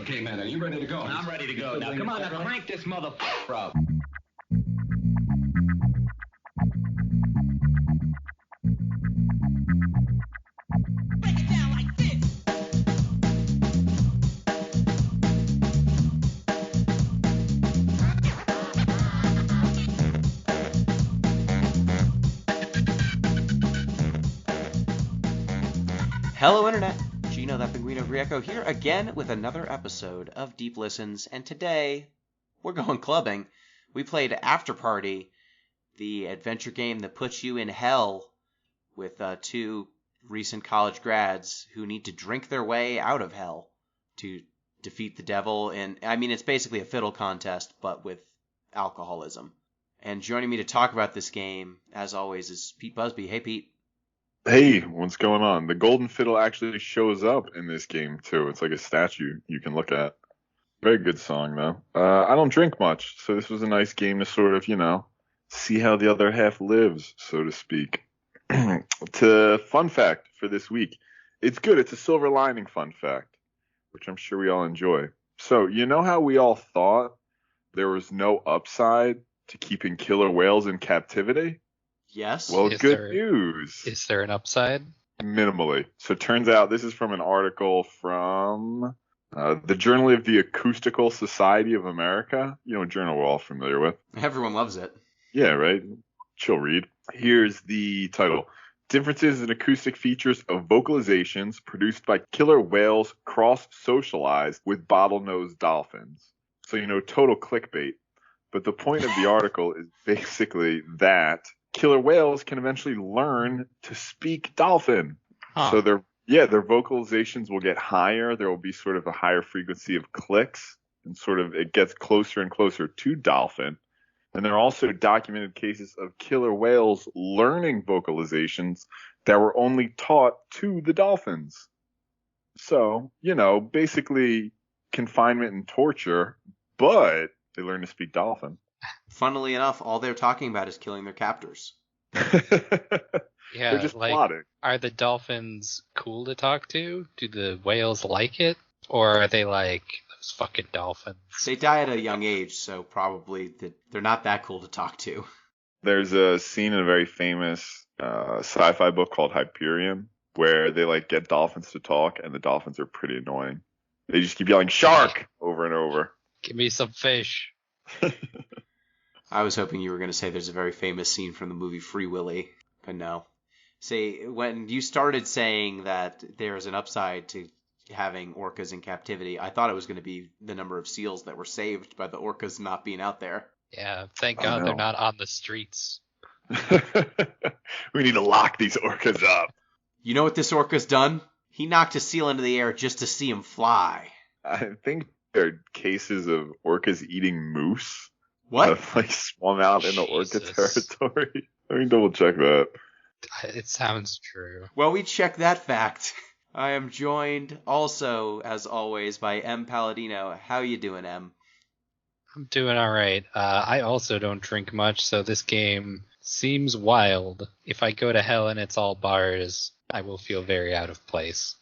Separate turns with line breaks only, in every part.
Okay, man, are you ready to go?
I'm ready to go. Now, come on, now crank this motherfucker up.
Break it down like this.
Hello, Internet. Gino, that Pinguino Grieco here again with another episode of Deep Listens, and today we're going clubbing. We played Afterparty, the adventure game that puts you in hell with two recent college grads who need to drink their way out of hell to defeat the devil. And I mean, it's basically a fiddle contest, but with alcoholism. And joining me to talk about this game, as always, is Pete Busby. Hey, Pete.
Hey, what's going on? The golden fiddle actually shows up in this game, too. It's like a statue you can look at. Very good song, though. I don't drink much, so this was a nice game to sort of, see how the other half lives, so to speak. To fun fact for this week. It's good. It's a silver lining fun fact, which I'm sure we all enjoy. So, you know how we all thought there was no upside to keeping killer whales in captivity?
Yes.
Well, good news.
Is there an upside?
Minimally. So it turns out this is from an article from the Journal of the Acoustical Society of America. You know, a journal we're all familiar with.
Everyone loves it.
Yeah, right? Chill read. Here's the title. Differences in acoustic features of vocalizations produced by killer whales cross-socialized with bottlenose dolphins. So, total clickbait. But the point of the article is basically that killer whales can eventually learn to speak dolphin.
Huh.
So their vocalizations will get higher. There will be sort of a higher frequency of clicks, and sort of it gets closer and closer to dolphin. And there are also documented cases of killer whales learning vocalizations that were only taught to the dolphins. So, basically confinement and torture, but they learn to speak dolphin.
Funnily enough, all they're talking about is killing their captors.
Yeah,
They're just plotting.
Are the dolphins cool to talk to? Do the whales like it? Or are they like those fucking dolphins?
They die at a young age, so probably they're not that cool to talk to.
There's a scene in a very famous sci-fi book called Hyperion where they get dolphins to talk, and the dolphins are pretty annoying. They just keep yelling "shark" over and over.
Give me some fish.
I was hoping you were going to say there's a very famous scene from the movie Free Willy, but no. Say, when you started saying that there's an upside to having orcas in captivity, I thought it was going to be the number of seals that were saved by the orcas not being out there.
Yeah, thank God they're not on the streets.
We need to lock these orcas up.
You know what this orca's done? He knocked a seal into the air just to see him fly.
I think there are cases of orcas eating moose.
What?
Swum out in the orca
Jesus.
territory. Let me double check that.
It sounds true.
Well, we checked that fact. I am joined also, as always, by M. Palladino. How you doing, M?
I'm doing all right. I also don't drink much, so this game seems wild. If I go to hell and it's all bars, I will feel very out of place.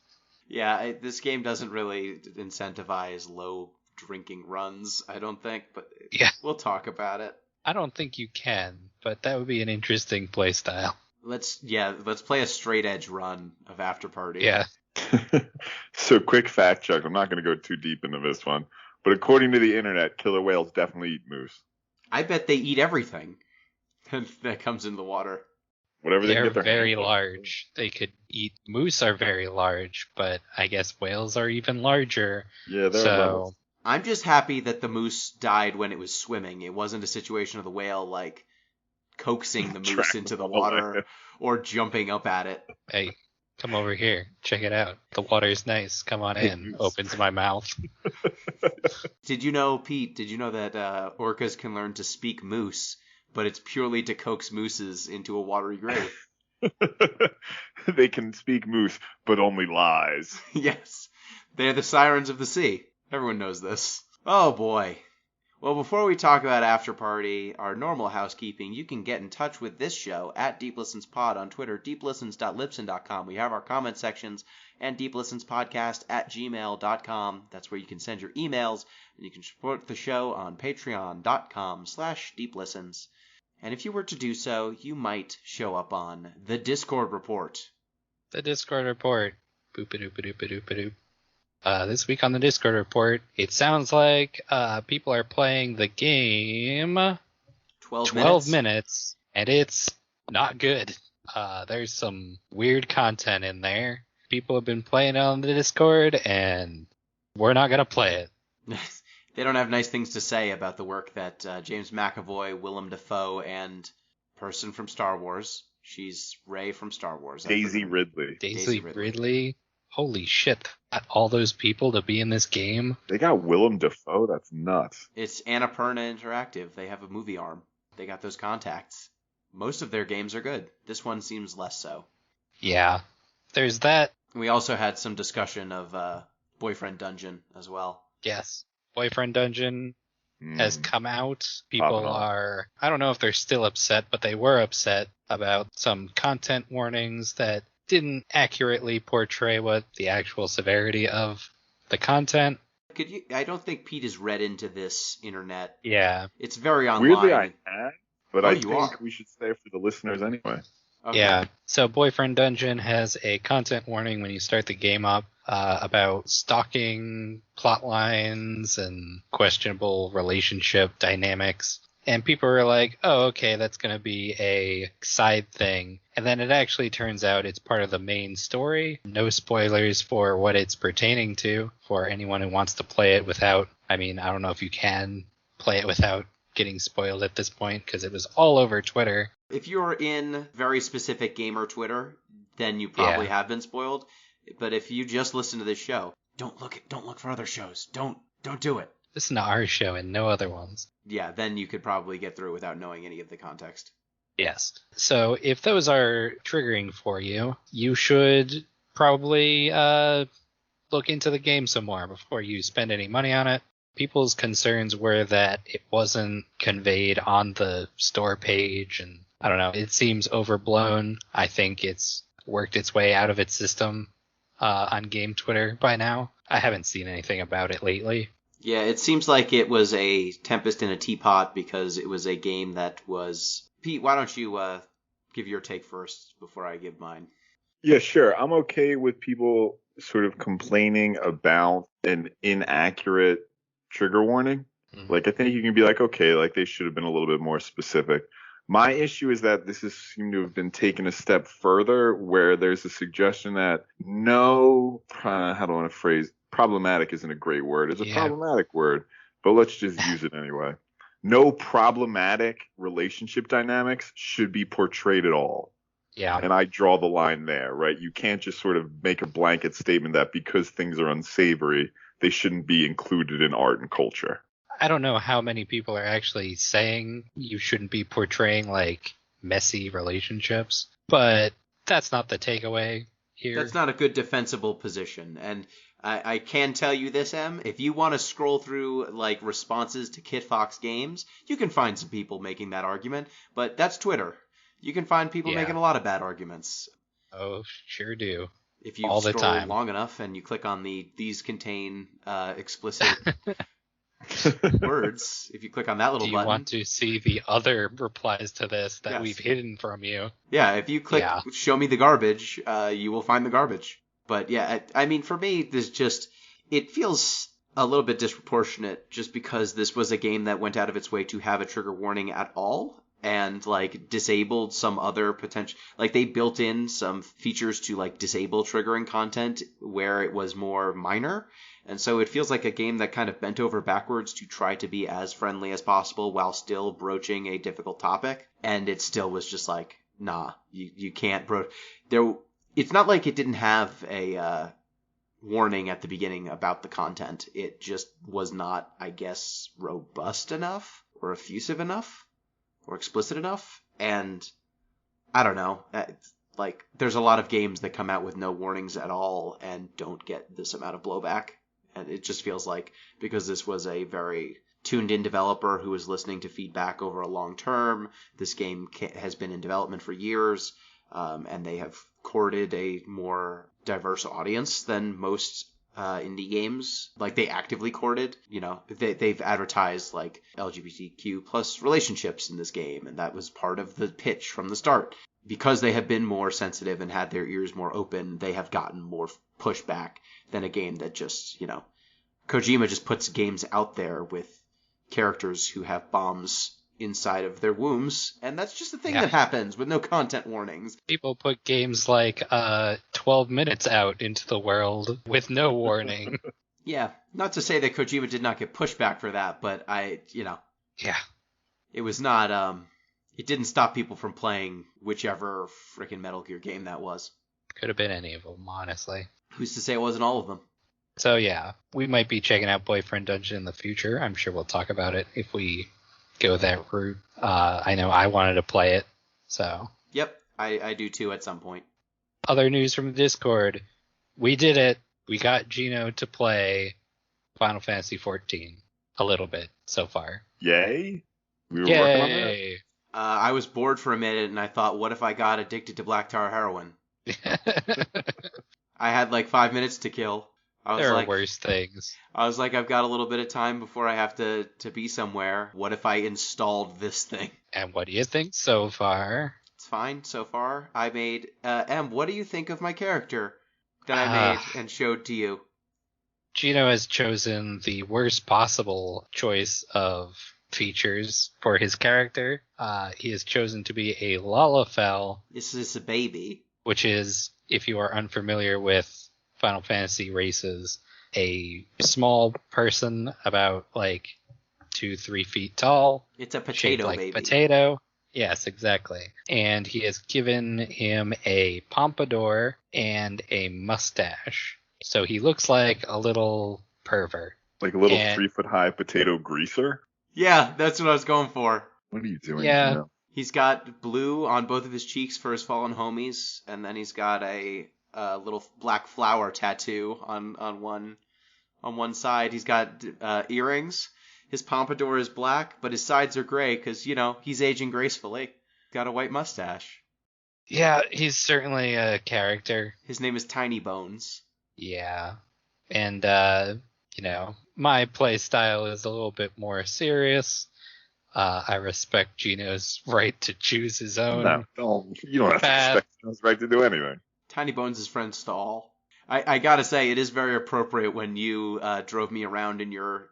Yeah, this game doesn't really incentivize low drinking runs, I don't think, but
Yeah.
We'll talk about it.
I don't think you can, but that would be an interesting play style.
Let's play a straight edge run of Afterparty.
Yeah.
So quick fact check. I'm not going to go too deep into this one, but according to the internet, killer whales definitely eat moose.
I bet they eat everything that comes in the water.
Whatever they
They're
get their
very
hands on.
large. They could eat moose are very large, but I guess whales are even larger.
Yeah, they're
So
levels.
I'm just happy that the moose died when it was swimming. It wasn't a situation of the whale coaxing the moose into the water or jumping up at it.
hey, come over here. Check it out. The water's nice. Come on in. Opens my mouth.
Did you know, Pete, that orcas can learn to speak moose, but it's purely to coax mooses into a watery grave?
They can speak moose, but only lies.
Yes. They're the sirens of the sea. Everyone knows this. Oh, boy. Well, before we talk about Afterparty, our normal housekeeping, you can get in touch with this show at Deep Listens Pod on Twitter, deeplistens.libsyn.com. We have our comment sections, and deeplistenspodcast@gmail.com. That's where you can send your emails, and you can support the show on patreon.com/deeplistens. And if you were to do so, you might show up on the Discord report.
The Discord report. Boop-a-doop-a-doop-a-doop-a-doop. This week on the Discord report, it sounds like people are playing the game 12 minutes, and it's not good. There's some weird content in there. People have been playing it on the Discord, and we're not going to play it.
They don't have nice things to say about the work that James McAvoy, Willem Dafoe, and person from Star Wars. She's Rey from Star Wars.
Daisy Ridley.
Daisy Ridley. Holy shit, got all those people to be in this game?
They got Willem Dafoe? That's nuts.
It's Annapurna Interactive. They have a movie arm. They got those contacts. Most of their games are good. This one seems less so.
Yeah, there's that.
We also had some discussion of Boyfriend Dungeon as well.
Yes, Boyfriend Dungeon has come out. People are, I don't know if they're still upset, but they were upset about some content warnings that didn't accurately portray what the actual severity of the content.
I don't think Pete has read into this internet.
Yeah.
It's very online.
Weirdly, I have, but I think
are.
we should say for the listeners anyway.
Okay.
Yeah. So Boyfriend Dungeon has a content warning when you start the game up about stalking plot lines and questionable relationship dynamics. And people are like, oh, okay, that's going to be a side thing. And then it actually turns out it's part of the main story. No spoilers for what it's pertaining to for anyone who wants to play it without, I mean, I don't know if you can play it without getting spoiled at this point because it was all over Twitter.
If you're in very specific gamer Twitter, then you probably have been spoiled. But if you just listen to this show, don't look for other shows. Don't do it.
Listen to our show and no other ones.
Yeah, then you could probably get through without knowing any of the context.
Yes. So if those are triggering for you, you should probably look into the game some more before you spend any money on it. People's concerns were that it wasn't conveyed on the store page, and I don't know, it seems overblown. I think it's worked its way out of its system on game Twitter by now. I haven't seen anything about it lately.
Yeah, it seems like it was a tempest in a teapot because it was a game that was... Pete, why don't you give your take first before I give mine?
Yeah, sure. I'm okay with people sort of complaining about an inaccurate trigger warning.
Mm-hmm.
Like, I think you can be like, okay, like they should have been a little bit more specific. My issue is that this has seemed to have been taken a step further where there's a suggestion that no, how do I want to phrase, problematic isn't a great word. It's a problematic word, but let's just use it anyway. No problematic relationship dynamics should be portrayed at all.
Yeah.
And I draw the line there, right? You can't just sort of make a blanket statement that because things are unsavory, they shouldn't be included in art and culture.
I don't know how many people are actually saying you shouldn't be portraying, like, messy relationships, but that's not the takeaway here.
That's not a good defensible position, and I can tell you this, Em, if you want to scroll through, like, responses to Kit Fox games, you can find some people making that argument, but that's Twitter. You can find people making a lot of bad arguments.
Oh, sure do.
If you
all the
scroll
time.
long enough and you click on these contain explicit words, if you click on that little
button. Do you want to see the other replies to this that we've hidden from you?
Yeah, if you click show me the garbage, you will find the garbage. But yeah, I mean, for me, it feels a little bit disproportionate just because this was a game that went out of its way to have a trigger warning at all and, like, disabled some other potential, like, they built in some features to, like, disable triggering content where it was more minor. And so it feels like a game that kind of bent over backwards to try to be as friendly as possible while still broaching a difficult topic. And it still was just like, nah, you can't it's not like it didn't have a warning at the beginning about the content. It just was not, I guess, robust enough or effusive enough or explicit enough. And I don't know. Like, there's a lot of games that come out with no warnings at all and don't get this amount of blowback. And it just feels like because this was a very tuned-in developer who was listening to feedback over a long term, this game has been in development for years, and they have courted a more diverse audience than most indie games. Like, they actively courted, they've advertised like LGBTQ plus relationships in this game, and that was part of the pitch from the start. Because they have been more sensitive and had their ears more open, they have gotten more pushback than a game that just, Kojima just puts games out there with characters who have bombs inside of their wombs, and that's just a thing that happens with no content warnings.
People put games like 12 minutes out into the world with no warning.
Yeah, not to say that Kojima did not get pushback for that, but
Yeah.
It was not, it didn't stop people from playing whichever frickin' Metal Gear game that was.
Could have been any of them, honestly.
Who's to say it wasn't all of them?
So yeah, we might be checking out Boyfriend Dungeon in the future. I'm sure we'll talk about it if we go that route. I know I wanted to play it, so.
Yep, I do too at some point.
Other news from the Discord. We did it. We got Gino to play Final Fantasy XIV a little bit so far.
Yay! We were working on that.
Yay!
I was bored for a minute, and I thought, what if I got addicted to black tar heroin? I had like 5 minutes to kill.
There are worse things.
I was like, I've got a little bit of time before I have to be somewhere. What if I installed this thing?
And what do you think so far?
It's fine so far. I made... Em, what do you think of my character that I made and showed to you?
Gino has chosen the worst possible choice of features for his character. He has chosen to be a Lalafell.
This is a baby.
Which is, if you are unfamiliar with Final Fantasy races, a small person about like 2-3 feet tall.
It's a potato
shaped like
baby.
Potato. Yes, exactly. And he has given him a pompadour and a mustache. So he looks like a little pervert.
Like a little 3-foot-high potato greaser?
Yeah, that's what I was going for.
What are you doing?
Yeah.
Gino?
He's got blue on both of his cheeks for his fallen homies, and then he's got a little black flower tattoo on one side. He's got earrings. His pompadour is black, but his sides are gray because, he's aging gracefully. Got a white mustache.
Yeah, he's certainly a character.
His name is Tiny Bones.
Yeah. And, my play style is a little bit more serious. I respect Gino's right to choose his own.
No, you don't have to respect Gino's right to do anything.
Tiny Bones is friends to all. I gotta say, it is very appropriate when you drove me around in your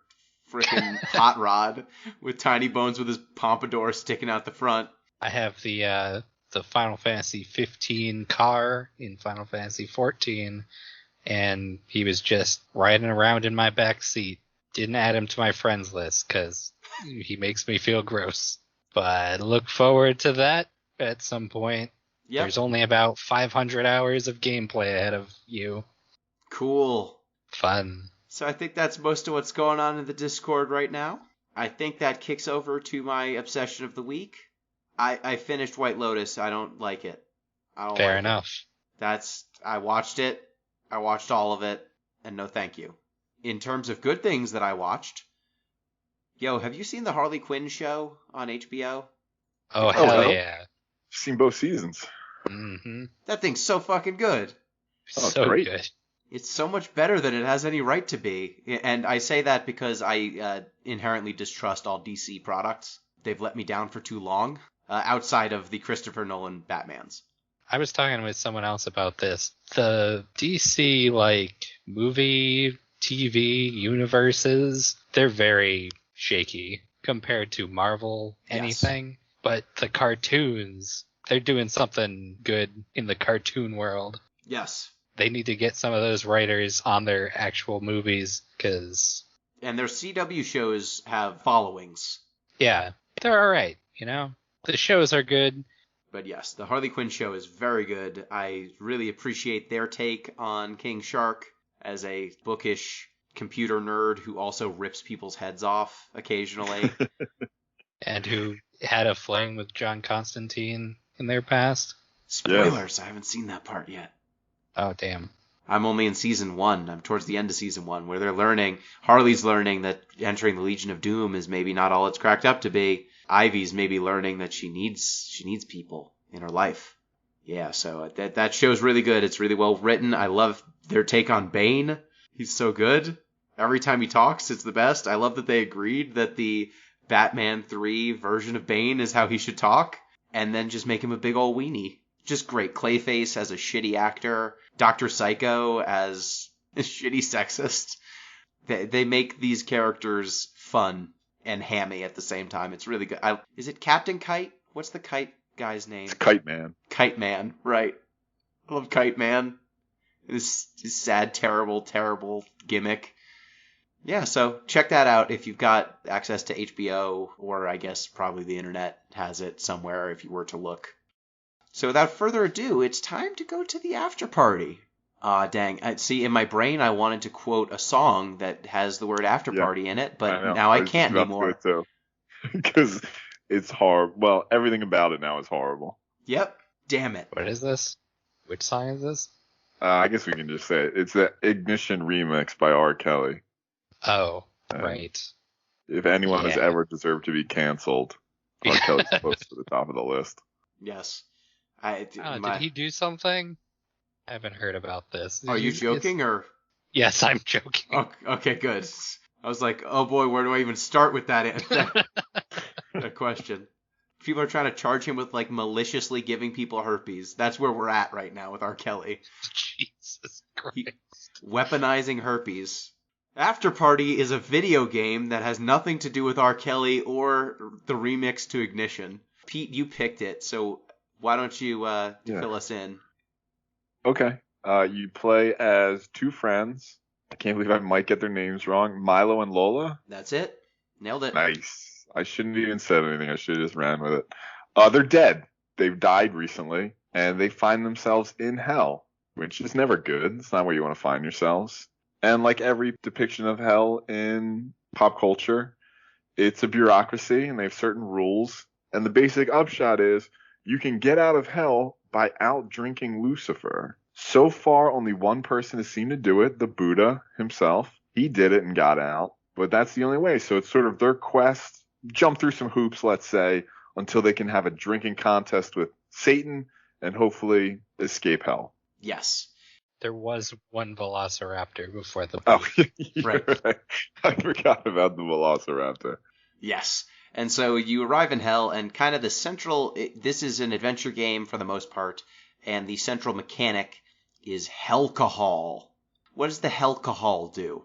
frickin' hot rod with Tiny Bones with his pompadour sticking out the front.
I have the Final Fantasy 15 car in Final Fantasy 14, and he was just riding around in my back seat. Didn't add him to my friends list because he makes me feel gross. But look forward to that at some point. Yep. There's only about 500 hours of gameplay ahead of you.
Cool.
Fun.
So I think that's most of what's going on in the Discord right now. I think that kicks over to my obsession of the week. I finished White Lotus. I don't like it.
Fair enough.
I watched it. I watched all of it. And no thank you. In terms of good things that I watched, have you seen the Harley Quinn show on HBO?
Oh, hell yeah.
I've seen both seasons.
Mm-hmm.
That thing's so fucking good.
So great. Good.
It's so much better than it has any right to be. And I say that because I inherently distrust all DC products. They've let me down for too long, outside of the Christopher Nolan Batmans.
I was talking with someone else about this. The DC, movie, TV universes, they're very shaky compared to Marvel anything. Yes. But the cartoons, they're doing something good in the cartoon world.
Yes.
They need to get some of those writers on their actual movies, because...
And their CW shows have followings.
Yeah, they're alright, The shows are good.
But yes, the Harley Quinn show is very good. I really appreciate their take on King Shark as a bookish computer nerd who also rips people's heads off occasionally.
And who had a fling with John Constantine in their past.
Spoilers, I haven't seen that part yet.
Oh, damn.
I'm only in season 1. I'm towards the end of season 1, where Harley's learning that entering the Legion of Doom is maybe not all it's cracked up to be. Ivy's maybe learning that she needs people in her life. Yeah, so that show's really good. It's really well written. I love their take on Bane. He's so good. Every time he talks, it's the best. I love that they agreed that the Batman 3 version of Bane is how he should talk, and then just make him a big old weenie. Just great. Clayface as a shitty actor. Dr. Psycho as a shitty sexist. They make these characters fun and hammy at the same time. It's really good. Is it Captain Kite? What's the kite guy's name?
It's Kite Man.
Kite Man, right. I love Kite Man. This sad, terrible, terrible gimmick. Yeah, so check that out if you've got access to HBO, or I guess probably the internet has it somewhere if you were to look. So without further ado, it's time to go to the after party. Dang. See, in my brain, I wanted to quote a song that has the word after party in it, but now I can't anymore.
Because it's horrible. Well, everything about it now is horrible.
Yep. Damn it.
What is this? Which song is this?
I guess we can just say it. It's the Ignition remix by R. Kelly.
Oh, right.
If anyone has ever deserved to be canceled, R. Kelly's close to the top of the list.
Yes.
Did he do something? I haven't heard about this.
Are you joking or?
Yes, I'm joking.
Oh, okay, good. I was like, oh boy, where do I even start with that question? People are trying to charge him with like maliciously giving people herpes. That's where we're at right now with R. Kelly.
Jesus Christ.
Weaponizing herpes. Afterparty is a video game that has nothing to do with R. Kelly or the remix to Ignition. Pete, you picked it, so why don't you fill us in?
Okay. You play as two friends. I can't believe I might get their names wrong. Milo and Lola.
That's it. Nailed it.
Nice. I shouldn't have even said anything. I should have just ran with it. They're dead. They've died recently, and they find themselves in hell, which is never good. It's not where you want to find yourselves. And like every depiction of hell in pop culture, it's a bureaucracy, and they have certain rules. And the basic upshot is you can get out of hell by out-drinking Lucifer. So far, only one person has seemed to do it, the Buddha himself. He did it and got out, but that's the only way. So it's sort of their quest, jump through some hoops, let's say, until they can have a drinking contest with Satan and hopefully escape hell.
Yes.
There was one velociraptor before the
right.
I forgot about the velociraptor.
Yes. And so you arrive in hell, and kind of the central... This is an adventure game for the most part, and the central mechanic is Hellcahol. What does the Hellcahol do?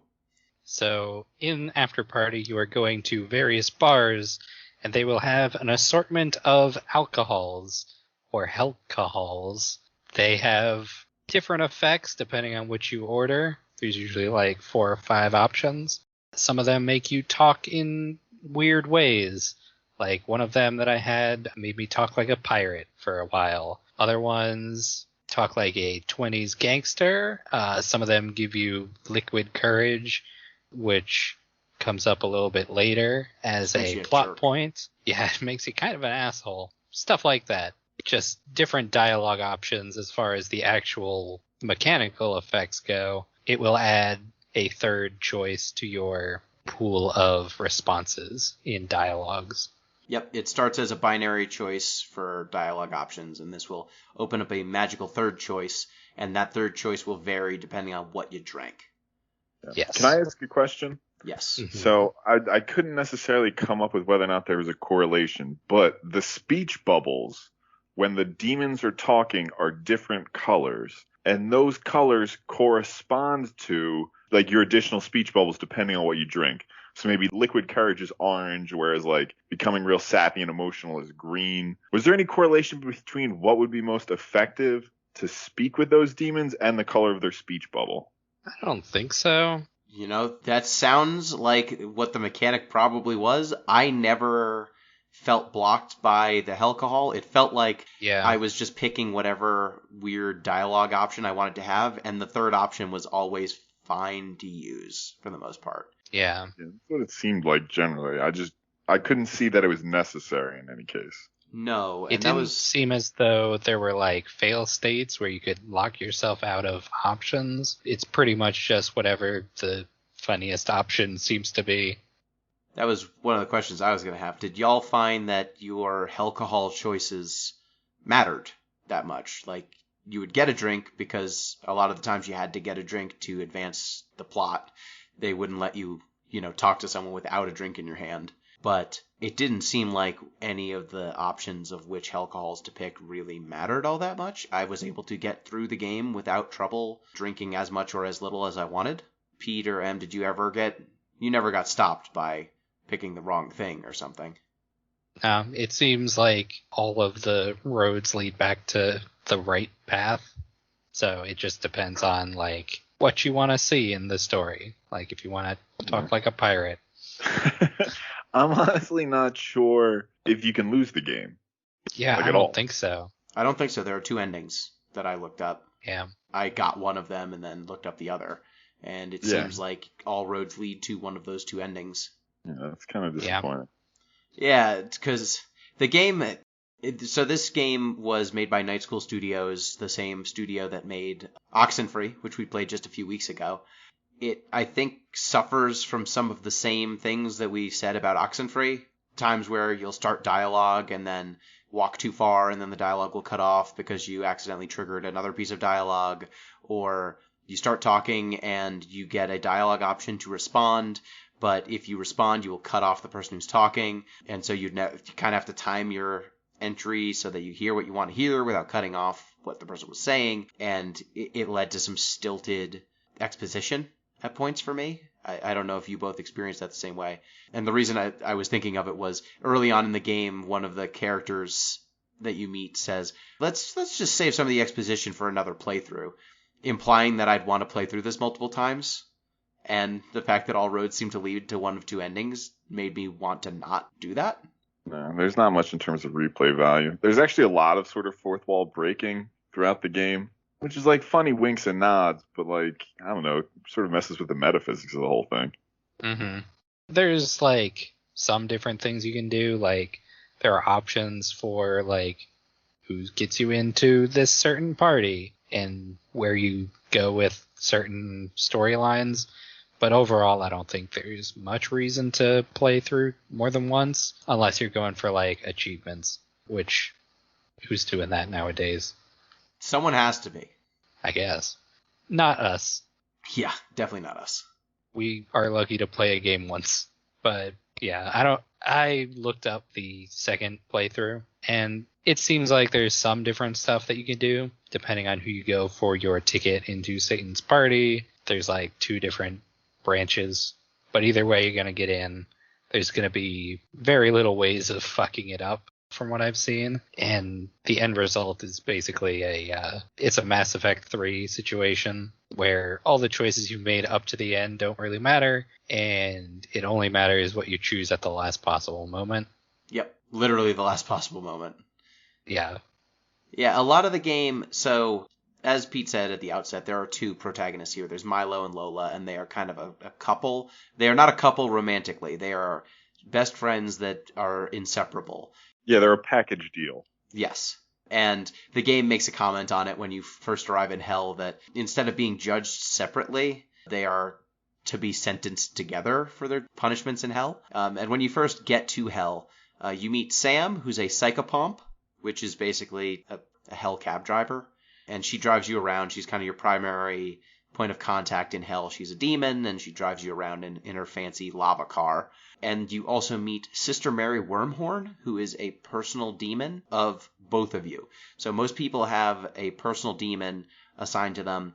So in Afterparty, you are going to various bars, and they will have an assortment of alcohols, or Hellcahols. They have different effects depending on which you order. There's usually like 4 or 5 options. Some of them make you talk in weird ways. Like one of them that I had made me talk like a pirate for a while. Other ones talk like a 20s gangster. Some of them give you liquid courage, which comes up a little bit later as a plot point. Yeah, it makes you kind of an asshole. Stuff like that. Just different dialogue options as far as the actual mechanical effects go. It will add a third choice to your pool of responses in dialogues.
Yep, it starts as a binary choice for dialogue options, and this will open up a magical third choice, and that third choice will vary depending on what you drank.
Yeah.
Yes.
Can I ask a question?
Yes.
Mm-hmm.
So I couldn't necessarily come up with whether or not there was a correlation, but the speech bubbles, when the demons are talking, are different colors, and those colors correspond to like your additional speech bubbles depending on what you drink. So maybe liquid courage is orange, whereas like becoming real sappy and emotional is green. Was there any correlation between what would be most effective to speak with those demons and the color of their speech bubble?
I don't think so.
You know, that sounds like what the mechanic probably was. I never felt blocked by the Hellcahol. It felt like I was just picking whatever weird dialogue option I wanted to have, and the third option was always fine to use for the most part.
Yeah.
That's what it seemed like generally. I couldn't see that it was necessary in any case.
No, and
It
that
didn't
was
seem as though there were like fail states where you could lock yourself out of options. It's pretty much just whatever the funniest option seems to be.
that was one of the questions I was going to have. Did y'all find that your alcohol choices mattered that much? Like, you would get a drink because a lot of the times you had to get a drink to advance the plot. They wouldn't let you, talk to someone without a drink in your hand. But it didn't seem like any of the options of which alcohols to pick really mattered all that much. I was able to get through the game without trouble drinking as much or as little as I wanted. Pete or M, did you ever you never got stopped by picking the wrong thing or something?
It seems like all of the roads lead back to the right path. So it just depends on like what you want to see in the story. Like if you want to talk like a pirate.
I'm honestly not sure if you can lose the game.
Yeah,
Like
I
at
don't
all.
think so.
I don't think so. There are 2 endings that I looked up.
Yeah.
I got one of them and then looked up the other. And it
Yeah.
seems like all roads lead to one of those 2 endings.
Yeah, that's kind of disappointing.
Yeah, because the game. So this game was made by Night School Studios, the same studio that made Oxenfree, which we played just a few weeks ago. It, I think, suffers from some of the same things that we said about Oxenfree. Times where you'll start dialogue and then walk too far and then the dialogue will cut off because you accidentally triggered another piece of dialogue, or you start talking and you get a dialogue option to respond, but if you respond, you will cut off the person who's talking, and so you kind of have to time your entry so that you hear what you want to hear without cutting off what the person was saying, and it led to some stilted exposition at points for me. I don't know if you both experienced that the same way. And the reason I was thinking of it was early on in the game, one of the characters that you meet says, let's just save some of the exposition for another playthrough, implying that I'd want to play through this multiple times. And the fact that all roads seem to lead to one of 2 endings made me want to not do that.
No, there's not much in terms of replay value. There's actually a lot of sort of fourth wall breaking throughout the game, which is like funny winks and nods, but like, I don't know, sort of messes with the metaphysics of the whole thing.
Mm-hmm. There's like some different things you can do. Like there are options for like who gets you into this certain party and where you go with certain storylines. But overall, I don't think there's much reason to play through more than once, unless you're going for like achievements, which who's doing that nowadays?
Someone has to be.
I guess. Not us.
Yeah, definitely not us.
We are lucky to play a game once. But yeah, I looked up the second playthrough, and it seems like there's some different stuff that you can do, depending on who you go for your ticket into Satan's party. There's like 2 different branches, but either way you're going to get in. There's going to be very little ways of fucking it up from what I've seen, and the end result is basically it's a Mass Effect 3 situation where all the choices you've made up to the end don't really matter, and it only matters what you choose at the last possible moment.
Yep, literally the last possible moment.
Yeah.
Yeah, a lot of the game, so as Pete said at the outset, there are 2 protagonists here. There's Milo and Lola, and they are kind of a couple. They are not a couple romantically. They are best friends that are inseparable.
Yeah, they're a package deal.
Yes. And the game makes a comment on it when you first arrive in Hell that instead of being judged separately, they are to be sentenced together for their punishments in Hell. And when you first get to Hell, you meet Sam, who's a psychopomp, which is basically a Hell cab driver. And she drives you around. She's kind of your primary point of contact in Hell. She's a demon, and she drives you around in her fancy lava car. And you also meet Sister Mary Wormhorn, who is a personal demon of both of you. So most people have a personal demon assigned to them.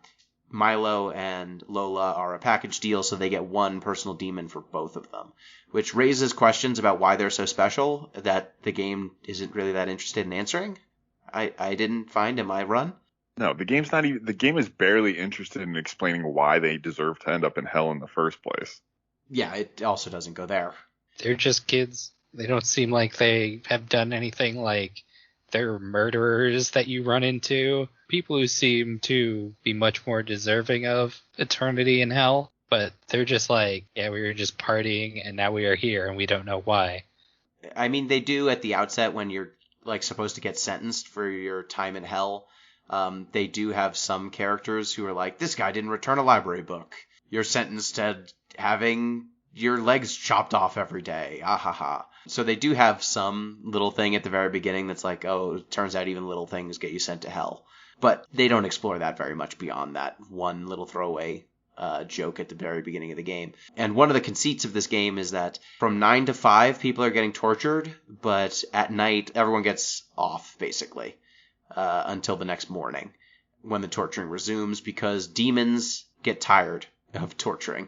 Milo and Lola are a package deal, so they get one personal demon for both of them, which raises questions about why they're so special that the game isn't really that interested in answering. I didn't find in my run.
No, the game is barely interested in explaining why they deserve to end up in hell in the first place.
Yeah, it also doesn't go there.
They're just kids. They don't seem like they have done anything like they're murderers that you run into. People who seem to be much more deserving of eternity in hell. But they're just like, yeah, we were just partying and now we are here and we don't know why.
I mean, they do at the outset when you're like supposed to get sentenced for your time in hell. They do have some characters who are like, this guy didn't return a library book. You're sentenced to having your legs chopped off every day. Ah ha ha. So they do have some little thing at the very beginning that's like, oh, it turns out even little things get you sent to hell. But they don't explore that very much beyond that one little throwaway joke at the very beginning of the game. And one of the conceits of this game is that from 9 to 5, people are getting tortured, but at night, everyone gets off, basically, until the next morning when the torturing resumes, because demons get tired of torturing.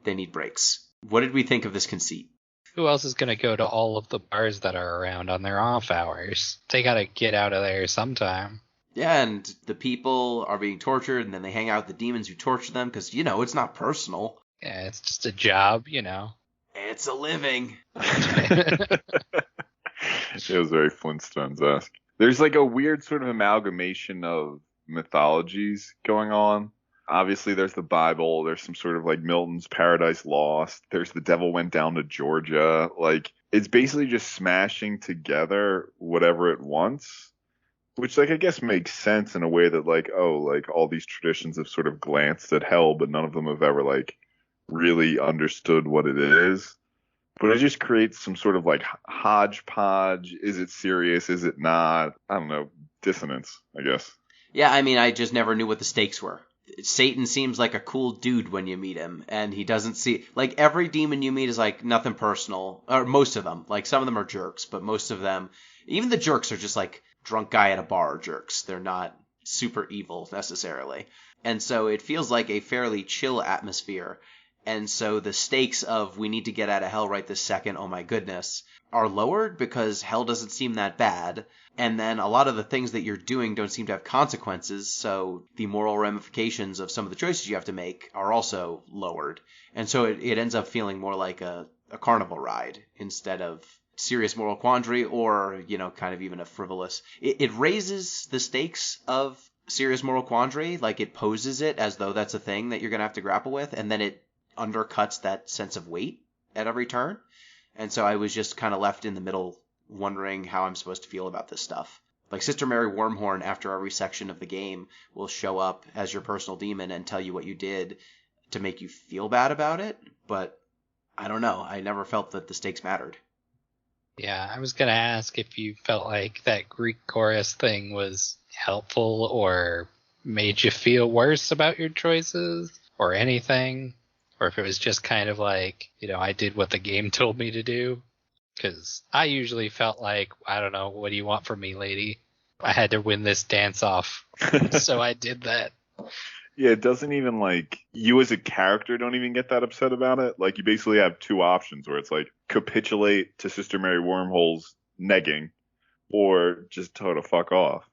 They need breaks. What did we think of this conceit?
Who else is going to go to all of the bars that are around on their off hours? They got to get out of there sometime.
Yeah, and the people are being tortured, and then they hang out with the demons who torture them, because, it's not personal.
Yeah, it's just a job,
It's a living.
It was very Flintstones-esque. There's like a weird sort of amalgamation of mythologies going on. Obviously, there's the Bible. There's some sort of like Milton's Paradise Lost. There's the devil went down to Georgia. Like, it's basically just smashing together whatever it wants. Which, like, I guess makes sense in a way that, like, all these traditions have sort of glanced at hell, but none of them have ever, like, really understood what it is. But it just creates some sort of, like, hodgepodge. Is it serious? Is it not? I don't know. Dissonance, I guess.
Yeah, I mean, I just never knew what the stakes were. Satan seems like a cool dude when you meet him, and he doesn't see... Like, every demon you meet is, like, nothing personal. Or most of them. Like, some of them are jerks, but most of them... Even the jerks are just, like... drunk guy at a bar jerks. They're not super evil necessarily. And so it feels like a fairly chill atmosphere. And so the stakes of we need to get out of hell right this second, oh my goodness, are lowered because hell doesn't seem that bad. And then a lot of the things that you're doing don't seem to have consequences. So the moral ramifications of some of the choices you have to make are also lowered. And so it ends up feeling more like a carnival ride instead of serious moral quandary or, kind of even a frivolous. It raises the stakes of serious moral quandary, like it poses it as though that's a thing that you're going to have to grapple with, and then it undercuts that sense of weight at every turn. And so I was just kind of left in the middle wondering how I'm supposed to feel about this stuff. Like Sister Mary Wormhorn, after every section of the game, will show up as your personal demon and tell you what you did to make you feel bad about it, but I don't know. I never felt that the stakes mattered.
Yeah, I was going to ask if you felt like that Greek chorus thing was helpful or made you feel worse about your choices or anything, or if it was just kind of like, I did what the game told me to do. Because I usually felt like, I don't know, what do you want from me, lady? I had to win this dance off, so I did that.
Yeah, it doesn't even, like, you as a character don't even get that upset about it. Like, you basically have two options where it's like capitulate to Sister Mary Wormhole's negging or just tell her to fuck off.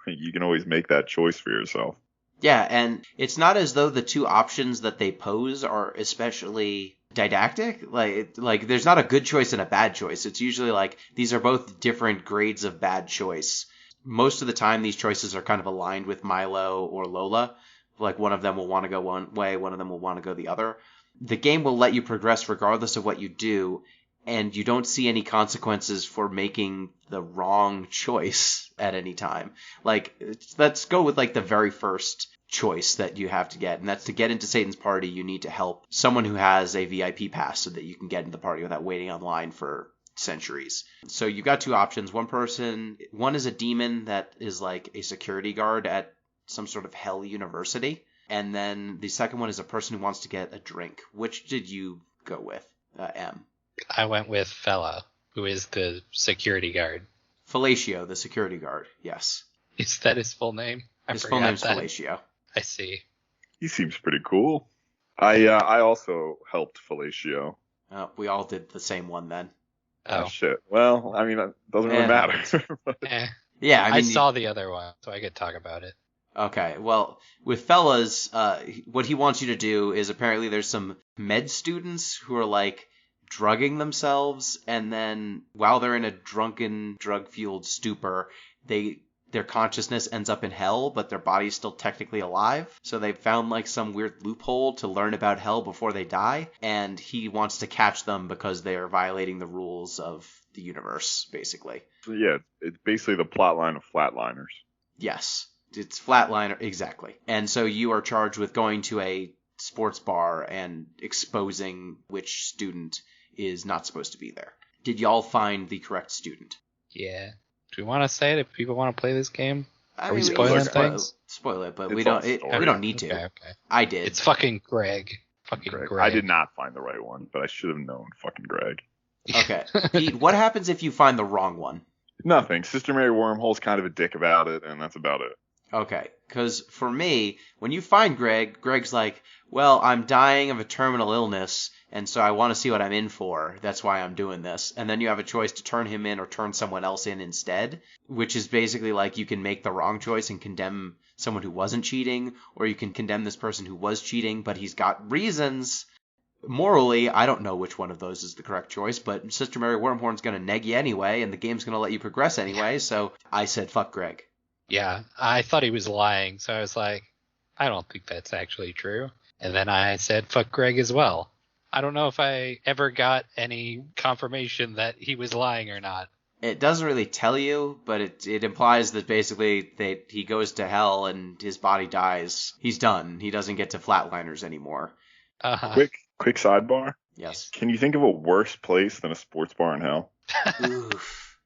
You can always make that choice for yourself.
Yeah, and it's not as though the two options that they pose are especially didactic. Like there's not a good choice and a bad choice. It's usually like these are both different grades of bad choice. Most of the time, these choices are kind of aligned with Milo or Lola. Like one of them will want to go one way, one of them will want to go the other. The game will let you progress regardless of what you do, and you don't see any consequences for making the wrong choice at any time. Like, let's go with like the very first choice that you have to get, and that's to get into Satan's party. You need to help someone who has a VIP pass so that you can get into the party without waiting online for centuries. So you've got two options. One is a demon that is like a security guard at some sort of hell university. And then the second one is a person who wants to get a drink. Which did you go with, M?
I went with Fella, who is the security guard.
Fellatio, the security guard, yes.
Is that his full name?
His full name's Fellatio.
I see.
He seems pretty cool. I also helped Fellatio.
We all did the same one then.
Oh,
shit. Well, I mean, it doesn't really matter.
Yeah, I saw the other one, so I could talk about it.
Okay, well, with Fella's, what he wants you to do is apparently there's some med students who are like drugging themselves, and then while they're in a drunken, drug-fueled stupor, they their consciousness ends up in hell, but their body's still technically alive. So they found like some weird loophole to learn about hell before they die, and he wants to catch them because they are violating the rules of the universe, basically.
So yeah, it's basically the plot line of Flatliners.
Yes, it's Flatliner, exactly. And so you are charged with going to a sports bar and exposing which student is not supposed to be there. Did y'all find the correct student?
Yeah. Do we want to say it if people want to play this game? Are we
mean,
spoiling
spoil-
things?
Spoil it, but
It's
we don't.
all story.
We don't need to.
Okay.
I did.
It's fucking Greg. Fucking
Greg.
Greg.
I did not find the right one, but I should have known. Fucking Greg.
Okay, Pete. What happens if you find the wrong one?
Nothing. Sister Mary Wormhole's kind of a dick about it, and that's about it.
Okay, because for me, when you find Greg, Greg's like, well, I'm dying of a terminal illness, and so I want to see what I'm in for. That's why I'm doing this. And then you have a choice to turn him in or turn someone else in instead, which is basically like you can make the wrong choice and condemn someone who wasn't cheating, or you can condemn this person who was cheating, but he's got reasons. Morally, I don't know which one of those is the correct choice, but Sister Mary Wormhorn's going to neg you anyway, and the game's going to let you progress anyway, so I said fuck Greg.
Yeah, I thought he was lying, so I was like, I don't think that's actually true. And then I said, fuck Greg as well. I don't know if I ever got any confirmation that he was lying or not.
It doesn't really tell you, but it implies that basically he goes to hell and his body dies. He's done. He doesn't get to Flatliners anymore.
Uh-huh.
Quick sidebar.
Yes.
Can you think of a worse place than a sports bar in hell?
Oof.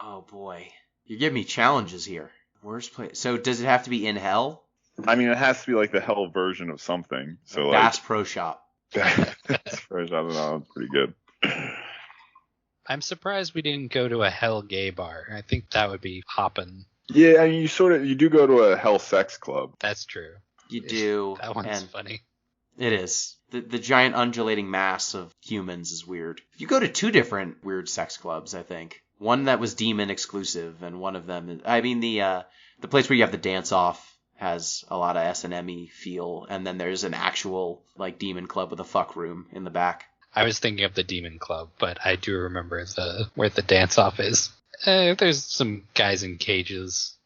Oh, boy. You're giving me challenges here. Worst place. So does it have to be in hell?
I mean, it has to be like the hell version of something. So
Bass Pro Shop.
Bass Pro Shop. I don't know. It's pretty good.
I'm surprised we didn't go to a hell gay bar. I think that would be hopping.
Yeah, I mean, you do go to a hell sex club.
That's true.
You do.
That one's
and
funny.
It is. The giant undulating mass of humans is weird. You go to two different weird sex clubs, I think. One that was demon exclusive, and one of them is, I mean, the place where you have the dance off has a lot of S&M-y feel, and then there's an actual, like, demon club with a fuck room in the back.
I was thinking of the Demon Club, but I do remember where the dance-off is. There's some guys in cages,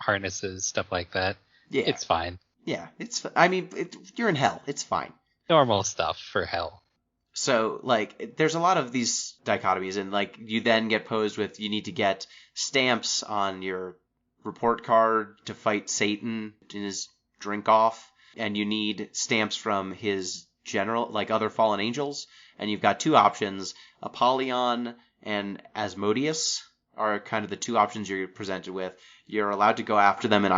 harnesses, stuff like that.
Yeah.
It's fine.
Yeah, I mean, you're in hell. It's fine.
Normal stuff for hell.
So, like, there's a lot of these dichotomies, and, like, you then get posed with you need to get stamps on your report card to fight Satan in his drink-off, and you need stamps from his general, like, other fallen angels, and you've got two options. Apollyon and Asmodeus are kind of the two options you're presented with. You're allowed to go after them in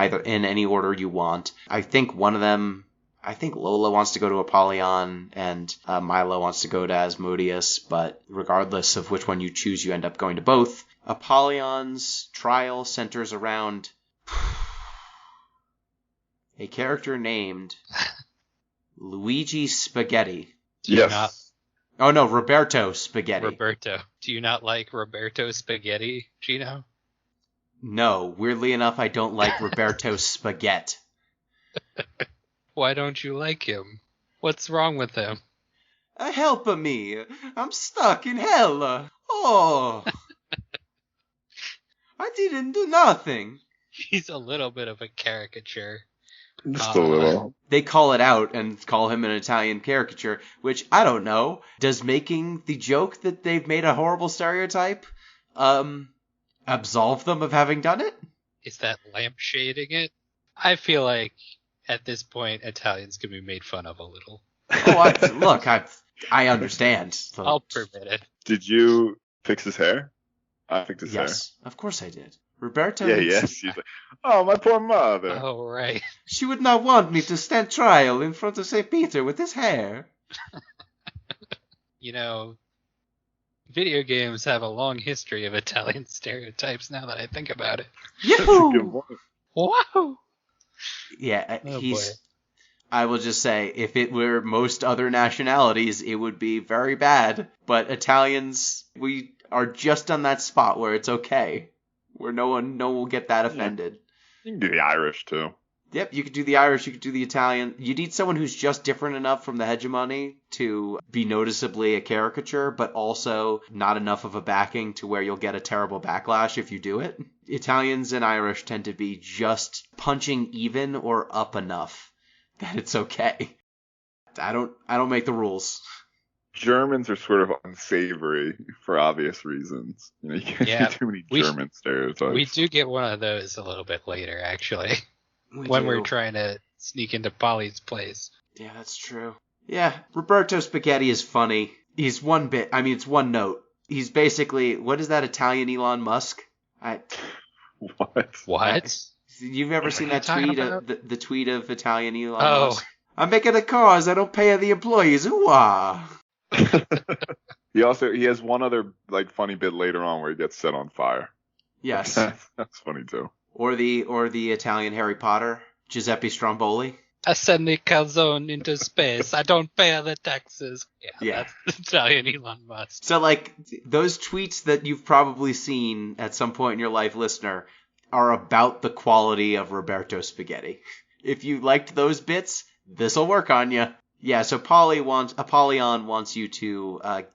any order you want. I think Lola wants to go to Apollyon, and Milo wants to go to Asmodeus, but regardless of which one you choose, you end up going to both. Apollyon's trial centers around a character named Luigi Spaghetti.
Yes.
Oh no, Roberto Spaghetti.
Roberto. Do you not like Roberto Spaghetti, Gino?
No, weirdly enough, I don't like Roberto Spaghetti.
Why don't you like him? What's wrong with him?
Help me! I'm stuck in hell! Oh! I didn't do nothing!
He's a little bit of a caricature.
Just a little.
They call it out and call him an Italian caricature, which, I don't know, does making the joke that they've made a horrible stereotype, absolve them of having done it?
Is that lampshading it? I feel like at this point, Italians can be made fun of a little.
Oh, I understand. So.
I'll permit it.
Did you fix his hair? I fixed his hair.
Yes, of course I did. Roberto.
Yeah, yes. She's like, oh, my poor mother.
Oh, right.
She would not want me to stand trial in front of St. Peter with his hair.
You know, video games have a long history of Italian stereotypes now that I think about it.
That's a good
Yahoo!
one.
Wow!
Yeah,
Oh,
he's...
boy.
I will just say, if it were most other nationalities, it would be very bad. But Italians, we are just on that spot where it's okay. Where no one will get that offended.
You can do the Irish, too.
Yep, you could do the Irish, you could do the Italian. You need someone who's just different enough from the hegemony to be noticeably a caricature, but also not enough of a backing to where you'll get a terrible backlash if you do it. Italians and Irish tend to be just punching even or up enough that it's okay. I don't make the rules.
Germans are sort of unsavory for obvious reasons. You can't do too many German stereotypes.
We do get one of those a little bit later, actually,
When
we're trying to sneak into Polly's place.
Yeah, that's true. Yeah, Roberto Spaghetti is funny. He's one bit. I mean, it's one note. He's basically, what is that Italian Elon Musk?
What?
You've ever seen that tweet? The tweet of Italian Elon Musk? I'm making the cars. I don't pay the employees. Ooh-ah.
He has one other funny bit later on where he gets set on fire.
Yes.
That's funny too.
Or the Italian Harry Potter, Giuseppe Stromboli.
I send the calzone into space. I don't pay the taxes. Yeah. That's Italian Elon Musk.
So, those tweets that you've probably seen at some point in your life, listener, are about the quality of Roberto Spaghetti. If you liked those bits, this'll work on you. Yeah, so Apollyon wants you to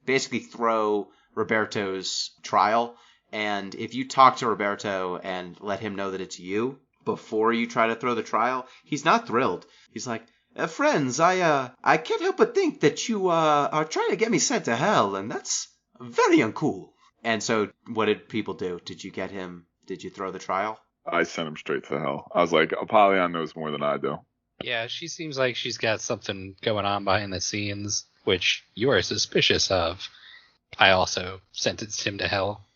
basically throw Roberto's trial, and if you talk to Roberto and let him know that it's you before you try to throw the trial, he's not thrilled. He's like, friends, I can't help but think that you are trying to get me sent to hell, and that's very uncool. And so what did people do? Did you throw the trial?
I sent him straight to hell. I was like, Apollyon knows more than I do.
Yeah, she seems like she's got something going on behind the scenes, which you are suspicious of. I also sentenced him to hell.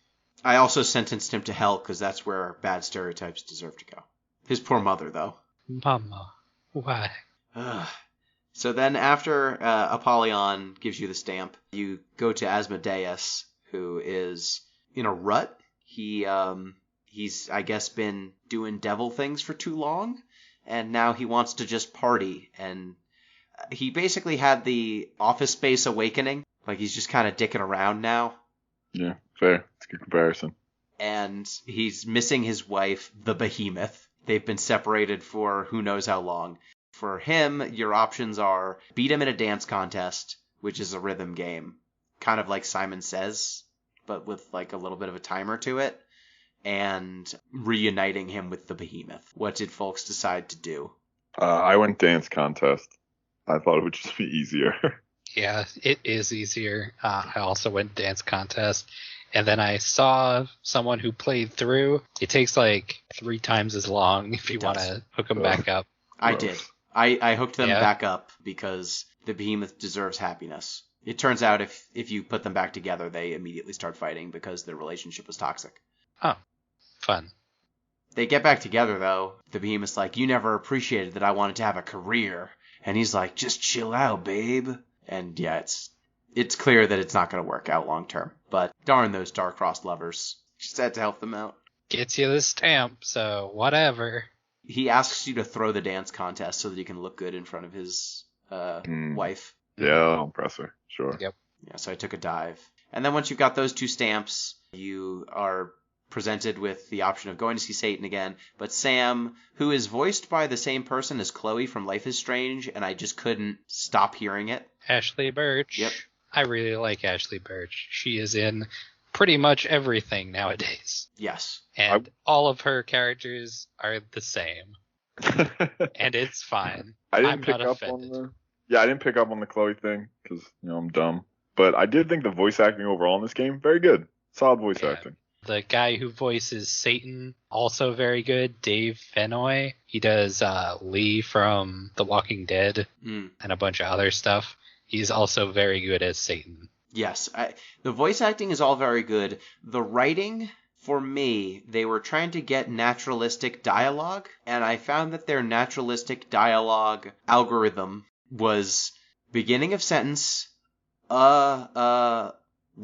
I also sentenced him to hell because that's where bad stereotypes deserve to go. His poor mother, though.
Mama, why?
So then after Apollyon gives you the stamp, you go to Asmodeus, who is in a rut. He's, I guess, been doing devil things for too long, and now he wants to just party. And he basically had the Office Space awakening. He's just kind of dicking around now.
Yeah, fair. It's a good comparison.
And he's missing his wife, the Behemoth. They've been separated for who knows how long. For him, your options are beat him in a dance contest, which is a rhythm game, kind of like Simon Says, but with a little bit of a timer to it, and reuniting him with the Behemoth. What did folks decide to do?
I went dance contest. I thought it would just be easier.
Yeah, it is easier. I also went dance contest. And then I saw someone who played through. It takes 3 times as long if you want to hook them back up.
I did. I hooked them back up because the Behemoth deserves happiness. It turns out if you put them back together, they immediately start fighting because their relationship was toxic.
Oh, fun.
They get back together, though. The Behemoth's like, you never appreciated that I wanted to have a career. And he's like, just chill out, babe. And yeah, it's clear that it's not going to work out long term. But darn those star-crossed lovers. Just had to help them out.
Gets you the stamp, so whatever.
He asks you to throw the dance contest so that you can look good in front of his wife.
Yeah, I'll impress her. Sure.
Yep.
Yeah, so I took a dive. And then once you've got those 2 stamps, you are presented with the option of going to see Satan again. But Sam, who is voiced by the same person as Chloe from Life is Strange, and I just couldn't stop hearing it.
Ashley Birch.
Yep.
I really like Ashley Birch. She is in pretty much everything nowadays.
Yes.
And all of her characters are the same. And it's fine. I'm not offended.
I didn't pick up on the Chloe thing because, I'm dumb. But I did think the voice acting overall in this game, very good. Solid voice acting.
The guy who voices Satan, also very good. Dave Fennoy. He does Lee from The Walking Dead and a bunch of other stuff. He's also very good as Satan.
Yes. The voice acting is all very good. The writing, for me, they were trying to get naturalistic dialogue, and I found that their naturalistic dialogue algorithm was beginning of sentence, wrap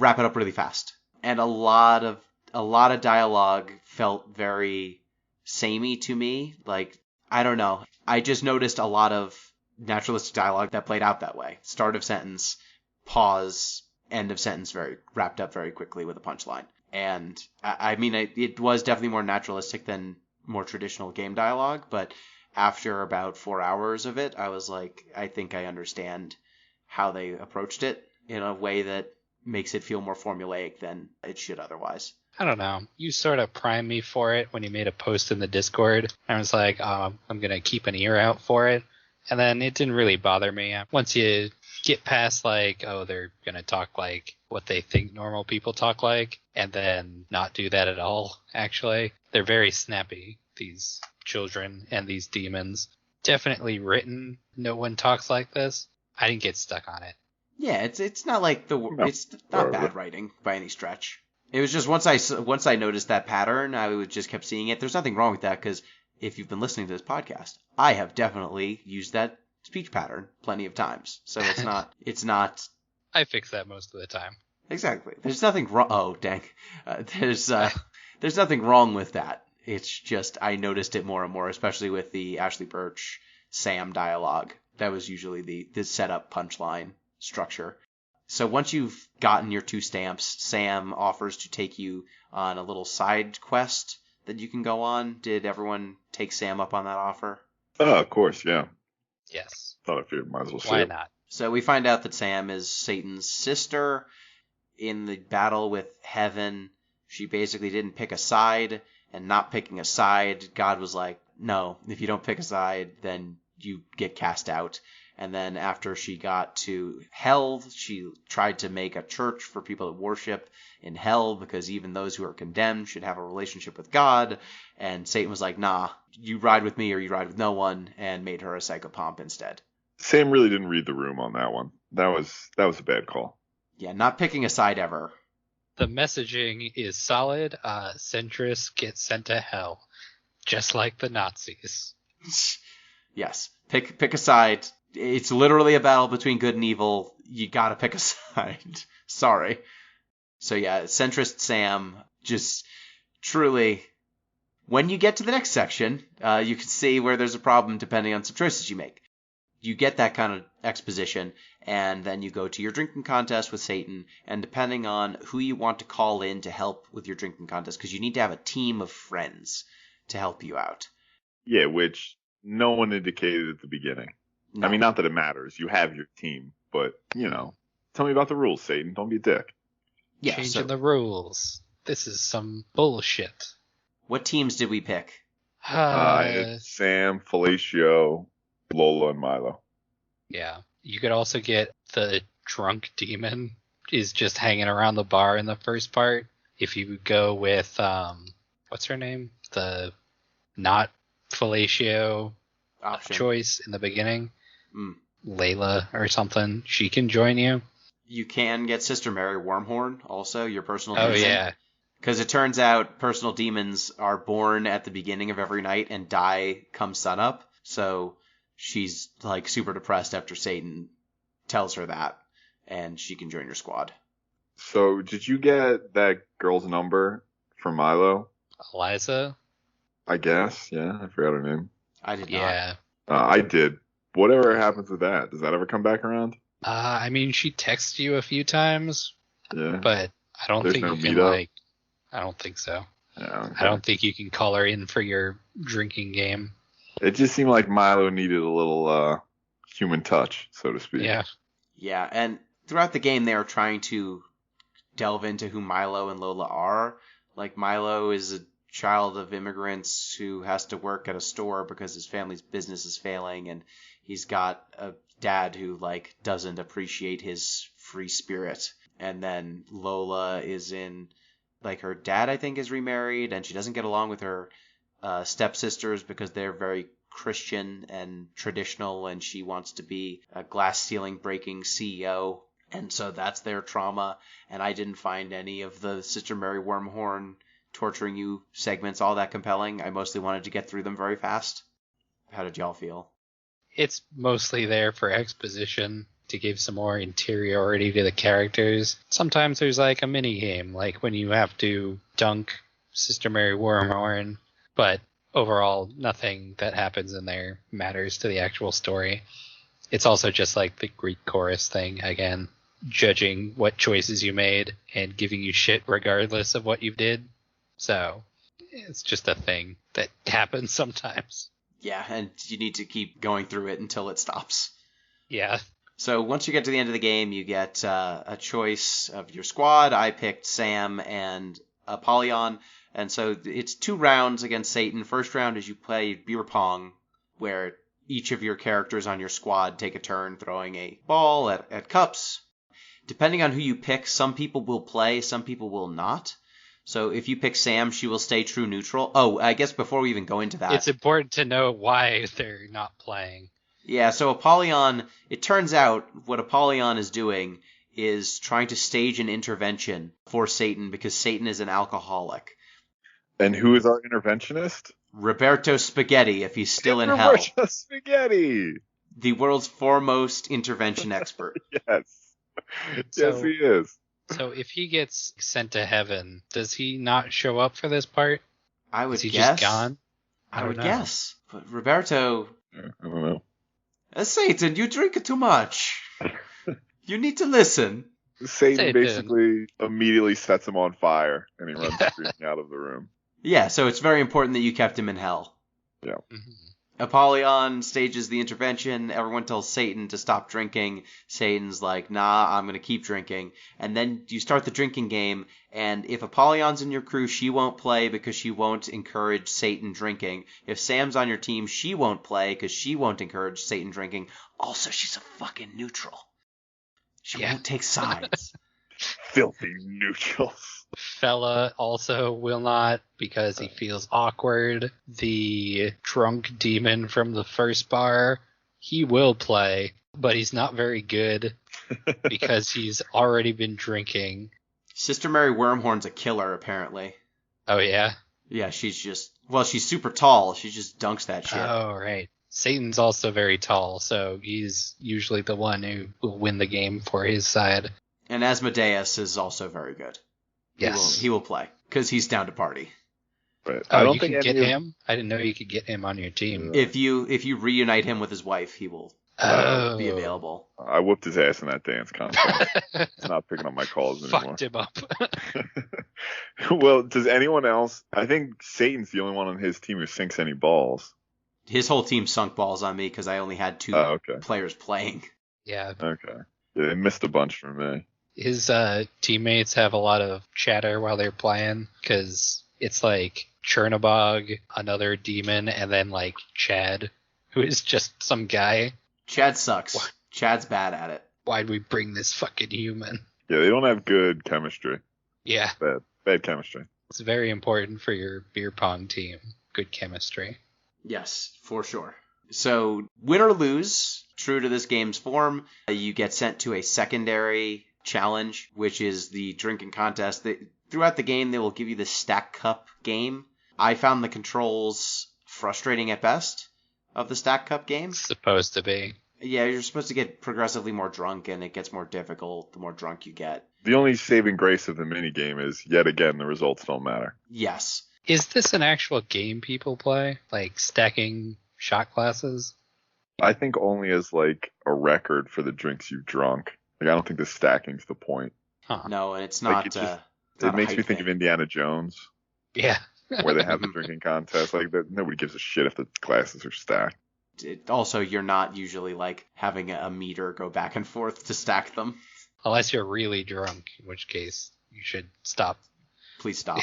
it up really fast. And a lot of dialogue felt very samey to me. I don't know. I just noticed a lot of naturalistic dialogue that played out that way. Start of sentence, pause, end of sentence, very wrapped up very quickly with a punchline. And I mean, it was definitely more naturalistic than more traditional game dialogue, but after about 4 hours of it, I was like, I think I understand how they approached it in a way that makes it feel more formulaic than it should otherwise.
I don't know. You sort of primed me for it when you made a post in the Discord. I was like, I'm going to keep an ear out for it. And then it didn't really bother me. Once you get past, like, oh, they're going to talk like what they think normal people talk like, and then not do that at all, actually. They're very snappy, these children and these demons. Definitely written, no one talks like this. I didn't get stuck on it.
Yeah, it's not like it's not bad writing by any stretch. It was just once I noticed that pattern, I just kept seeing it. There's nothing wrong with that because if you've been listening to this podcast, I have definitely used that speech pattern plenty of times. So it's not.
I fix that most of the time.
Exactly. There's nothing wrong. Oh, dang. There's nothing wrong with that. It's just I noticed it more and more, especially with the Ashley Birch Sam dialogue. That was usually the setup punchline structure. So once you've gotten your 2 stamps, Sam offers to take you on a little side quest that you can go on. Did everyone take Sam up on that offer?
Oh, of course, yeah.
Yes.
Thought I figured might as well say
Why
it.
not?
So we find out that Sam is Satan's sister. In the battle with Heaven, she basically didn't pick a side, and not picking a side, God was like, no, if you don't pick a side, then you get cast out. And then after she got to hell, she tried to make a church for people to worship in hell because even those who are condemned should have a relationship with God. And Satan was like, nah, you ride with me or you ride with no one, and made her a psychopomp instead.
Sam really didn't read the room on that one. That was a bad call.
Yeah, not picking a side ever.
The messaging is solid. Centrists get sent to hell, just like the Nazis.
Yes, pick a side. It's literally a battle between good and evil. You gotta pick a side. Sorry. So yeah, centrist Sam, just truly, when you get to the next section, you can see where there's a problem depending on some choices you make. You get that kind of exposition, and then you go to your drinking contest with Satan, and depending on who you want to call in to help with your drinking contest, because you need to have a team of friends to help you out.
Yeah, which no one indicated at the beginning.
No.
I mean, not that it matters. You have your team, but, tell me about the rules, Satan. Don't be a dick.
Yeah,
Changing the rules. This is some bullshit.
What teams did we pick?
It's Sam, Felicio, Lola, and Milo.
Yeah. You could also get the drunk demon is just hanging around the bar in the first part. If you go with, what's her name? The not fellatio
Option.
choice in the beginning. Layla or something. She can join you.
You can get Sister Mary Wormhorn, also, your personal
Oh,
demon.
yeah.
Because it turns out personal demons are born at the beginning of every night and die come sunup. So she's like super depressed after Satan tells her that, and she can join your squad.
So did you get that girl's number from Milo?
Eliza?
I guess. Yeah, I forgot her name.
I did
Yeah.
I did. Whatever happens with that, does that ever come back around?
I mean, she texts you a few times,
Yeah.
but I don't
There's
think
no
you can,
meetup?
I don't think so.
Yeah, okay.
I don't think you can call her in for your drinking game.
It just seemed like Milo needed a little human touch, so to speak.
Yeah.
Yeah, and throughout the game they are trying to delve into who Milo and Lola are. Like, Milo is a child of immigrants who has to work at a store because his family's business is failing, and he's got a dad who, like, doesn't appreciate his free spirit. And then Lola is in, like, her dad, I think, is remarried, and she doesn't get along with her stepsisters because they're very Christian and traditional, and she wants to be a glass ceiling breaking CEO, and so that's their trauma. And I didn't find any of the Sister Mary Wormhorn torturing you segments all that compelling. I mostly wanted to get through them very fast. How did y'all feel?
It's mostly there for exposition to give some more interiority to the characters. Sometimes there's like a mini game, like when you have to dunk Sister Mary Wormhorn, but overall nothing that happens in there matters to the actual story. It's also just like the Greek chorus thing, again, judging what choices you made and giving you shit regardless of what you did. So it's just a thing that happens sometimes.
Yeah, and you need to keep going through it until it stops.
Yeah.
So once you get to the end of the game, you get a choice of your squad. I picked Sam and Apollyon. And so it's 2 rounds against Satan. First round is you play beer pong, where each of your characters on your squad take a turn throwing a ball at cups. Depending on who you pick, some people will play, some people will not. So if you pick Sam, she will stay true neutral. Oh, I guess before we even go into that,
It's important to know why they're not playing.
yeah, so Apollyon, it turns out what Apollyon is doing is trying to stage an intervention for Satan because Satan is an alcoholic.
And who is our interventionist?
Roberto Spaghetti, if he's still in hell.
Roberto Spaghetti.
The world's foremost intervention expert.
Yes.
So-
Yes, he is.
So if he gets sent to heaven, does he not show up for this part?
I would
Is he
guess.
just gone?
I
don't
would
know.
guess. But Roberto,
Yeah, I don't know.
Satan, you drink too much. You need to listen.
Satan
Satan.
basically immediately sets him on fire, and he runs screaming out of the room.
Yeah, so it's very important that you kept him in hell.
Mhm.
Apollyon stages the intervention. Everyone tells Satan to stop drinking. Satan's like, nah, I'm going to keep drinking. And then you start the drinking game, and if Apollyon's in your crew, she won't play because she won't encourage Satan drinking. If Sam's on your team, she won't play because she won't encourage Satan drinking. Also, she's a fucking neutral. She
Yeah.
won't take sides.
Filthy neutrals.
Fella also will not because he feels awkward. The drunk demon from the first bar, he will play, but he's not very good because he's already been drinking.
Sister Mary Wormhorn's a killer, apparently.
Oh, yeah?
Yeah, she's super tall. She just dunks that shit.
Oh, right. Satan's also very tall, so he's usually the one who will win the game for his side.
And Asmodeus is also very good.
Yes.
He will play because he's down to party.
But
Oh,
I don't
you
think
can get
any of-
him? I didn't know you could get him on your team.
If you reunite him with his wife, he will
Oh.
be available.
I whooped his ass in that dance contest. He's not picking up my calls anymore.
Fucked him up.
Well, does anyone else? I think Satan's the only one on his team who sinks any balls.
His whole team sunk balls on me because I only had 2
Oh, okay.
players playing.
Yeah.
Okay. Yeah, they missed a bunch for me.
His teammates have a lot of chatter while they're playing because it's like Chernobog, another demon, and then like Chad, who is just some guy.
Chad sucks.
What?
Chad's bad at it.
Why'd we bring this fucking human?
Yeah, they don't have good chemistry.
Yeah,
Bad chemistry.
it's very important for your beer pong team. Good chemistry.
Yes, for sure. So, win or lose, true to this game's form, you get sent to a secondary challenge, which is the drinking contest. Throughout the game, they will give you the stack cup game. I found the controls frustrating at best of the stack cup game.
It's supposed to be.
Yeah, you're supposed to get progressively more drunk, and it gets more difficult the more drunk you get.
The only saving grace of the minigame is, yet again, the results don't matter.
Yes.
Is this an actual game people play? Like stacking shot glasses?
I think only as like a record for the drinks you've drunk. Like, I don't think the stacking's the point.
Huh.
No, and it's
Like,
not.
it just-
it's not
It
a
makes
height
me think
thing.
of Indiana Jones,
Yeah.
where they have the drinking contest. Like, nobody gives a shit if the glasses are stacked.
Also, you're not usually like having a meter go back and forth to stack them.
Unless you're really drunk, in which case you should stop.
Please stop.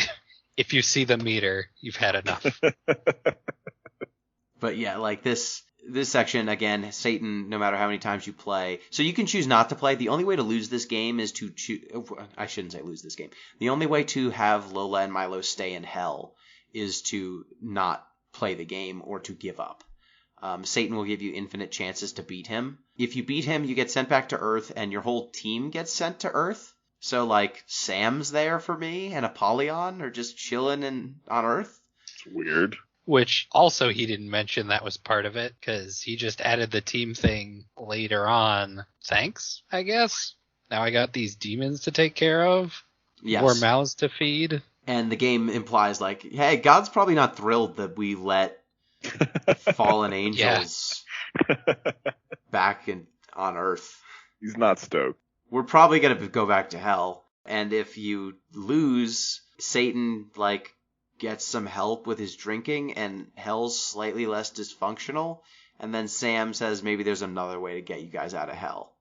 If you see the meter, you've had enough.
But yeah, like this section, again, Satan, no matter how many times you play. So you can choose not to play. The only way to lose this game is to choose. I shouldn't say lose this game. The only way to have Lola and Milo stay in hell is to not play the game or to give up. Satan will give you infinite chances to beat him. If you beat him, you get sent back to Earth, and your whole team gets sent to Earth. So, like, Sam's there for me, and Apollyon are just chilling on Earth.
It's weird.
Which also he didn't mention that was part of it, because he just added the team thing later on. Thanks, I guess. Now I got these demons to take care of.
Yes.
More mouths to feed.
And the game implies, like, hey, God's probably not thrilled that we let fallen angels back on Earth.
He's not stoked.
We're probably going to go back to hell. And if you lose, Satan, like, gets some help with his drinking, and hell's slightly less dysfunctional. And then Sam says maybe there's another way to get you guys out of hell.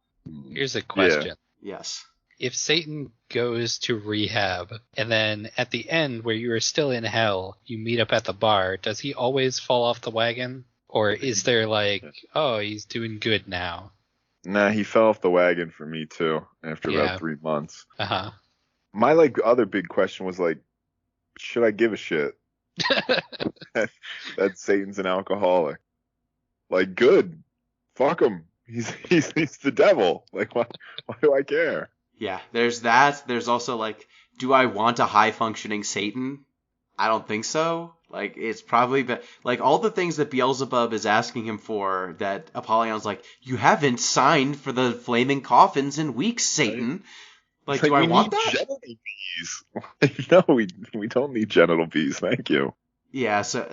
Here's a question.
Yes.
if Satan goes to rehab, and then at the end where you are still in hell, you meet up at the bar, does he always fall off the wagon? Or is there like, oh, he's doing good now?
Nah, he fell off the wagon for me too after
Yeah.
about 3 months.
Uh-huh.
My other big question was should I give a shit that Satan's an alcoholic? Good. Fuck him. He's the devil. Why do I care?
Yeah, there's that. There's also do I want a high functioning Satan? I don't think so. It's probably all the things that Beelzebub is asking him for, that Apollyon's you haven't signed for the flaming coffins in weeks, Satan. Do I want that?
Genital bees. No, we don't need genital bees. Thank you.
Yeah, so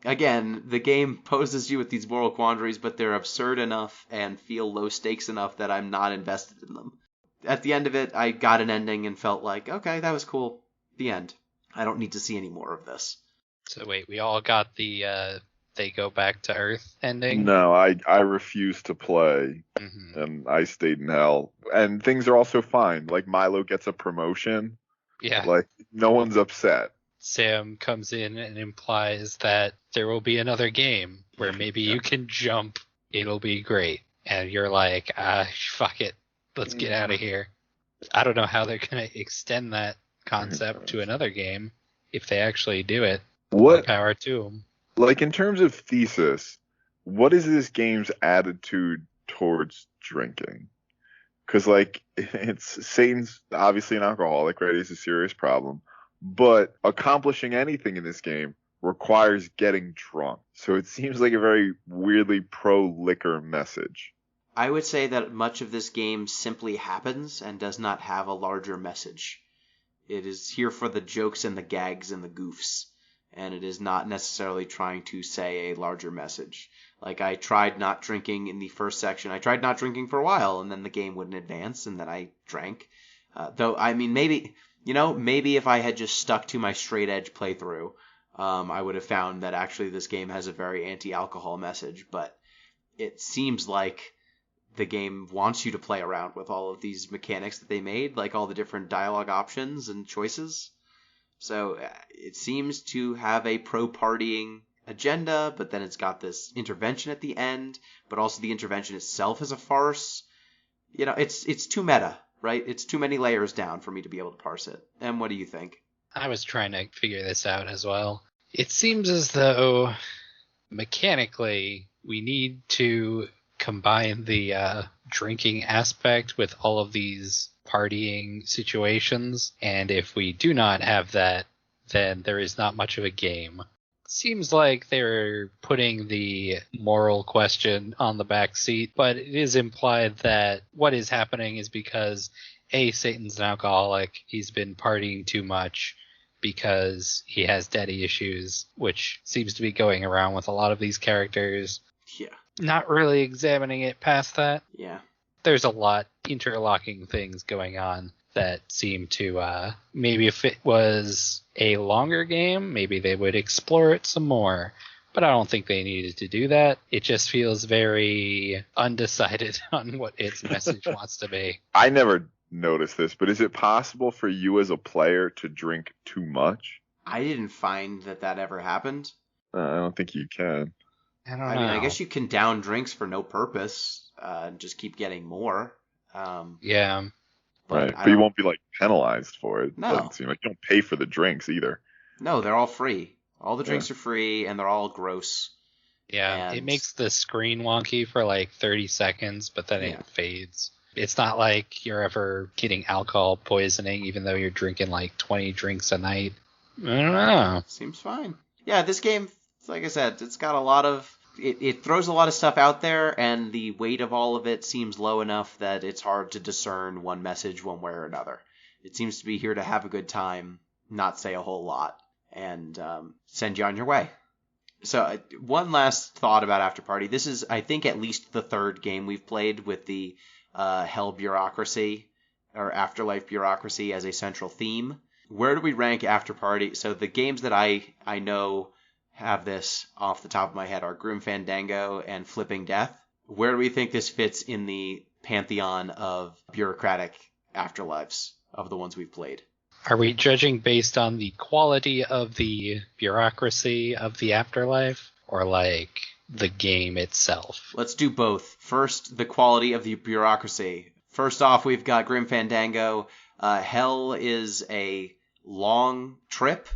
again, the game poses you with these moral quandaries, but they're absurd enough and feel low stakes enough that I'm not invested in them. At the end of it, I got an ending and felt okay, that was cool. The end. I don't need to see any more of this.
So wait, we all got the they go back to Earth ending?
No, I refused to play, and I stayed in hell. And things are also fine. Milo gets a promotion.
Yeah.
No one's upset.
Sam comes in and implies that there will be another game where maybe you can jump. It'll be great. And you're fuck it. Let's get out of here. I don't know how they're going to extend that concept to another game if they actually do it. More power to them.
In terms of thesis, what is this game's attitude towards drinking? Because, Satan's obviously an alcoholic, right? It's a serious problem. But accomplishing anything in this game requires getting drunk. So it seems like a very weirdly pro-liquor message.
I would say that much of this game simply happens and does not have a larger message. It is here for the jokes and the gags and the goofs, and it is not necessarily trying to say a larger message. I tried not drinking in the first section. I tried not drinking for a while, and then the game wouldn't advance, and then I drank. Maybe if I had just stuck to my straight edge playthrough, I would have found that actually this game has a very anti-alcohol message, but it seems like the game wants you to play around with all of these mechanics that they made, all the different dialogue options and choices. So it seems to have a pro-partying agenda, but then it's got this intervention at the end, but also the intervention itself is a farce. It's too meta, right? It's too many layers down for me to be able to parse it. And what do you think?
I was trying to figure this out as well. It seems as though mechanically we need to combine the drinking aspect with all of these partying situations, and if we do not have that, then there is not much of a game. Seems like they're putting the moral question on the back seat, but it is implied that what is happening is because Satan's an alcoholic, he's been partying too much because he has daddy issues, which seems to be going around with a lot of these characters.
Yeah.
Not really examining it past that.
Yeah.
There's a lot interlocking things going on that seem to, maybe if it was a longer game, maybe they would explore it some more. But I don't think they needed to do that. It just feels very undecided on what its message wants to be.
I never noticed this, but is it possible for you as a player to drink too much?
I didn't find that ever happened.
I don't think you can.
I don't know.
I mean, I guess you can down drinks for no purpose and just keep getting more.
Yeah.
Right, but you won't be penalized for it.
No.
Doesn't seem like you don't pay for the drinks either.
No, they're all free. All the drinks are free, and they're all gross.
Yeah, it makes the screen wonky for 30 seconds, but then it fades. It's not like you're ever getting alcohol poisoning, even though you're drinking 20 drinks a night. I don't know.
Seems fine. Yeah, this game, like I said, it's got a lot of... It throws a lot of stuff out there, and the weight of all of it seems low enough that it's hard to discern one message one way or another. It seems to be here to have a good time, not say a whole lot, and send you on your way. So one last thought about Afterparty. This is, I think, at least the third game we've played with the hell bureaucracy, or afterlife bureaucracy as a central theme. Where do we rank Afterparty? So the games that I know have this off the top of my head are Grim Fandango and Flipping Death. Where do we think this fits in the pantheon of bureaucratic afterlives of the ones we've played.
Are we judging based on the quality of the bureaucracy of the afterlife, or like the game itself?
Let's do both. First, the quality of the bureaucracy. First off, we've got Grim Fandango. Hell is a long trip,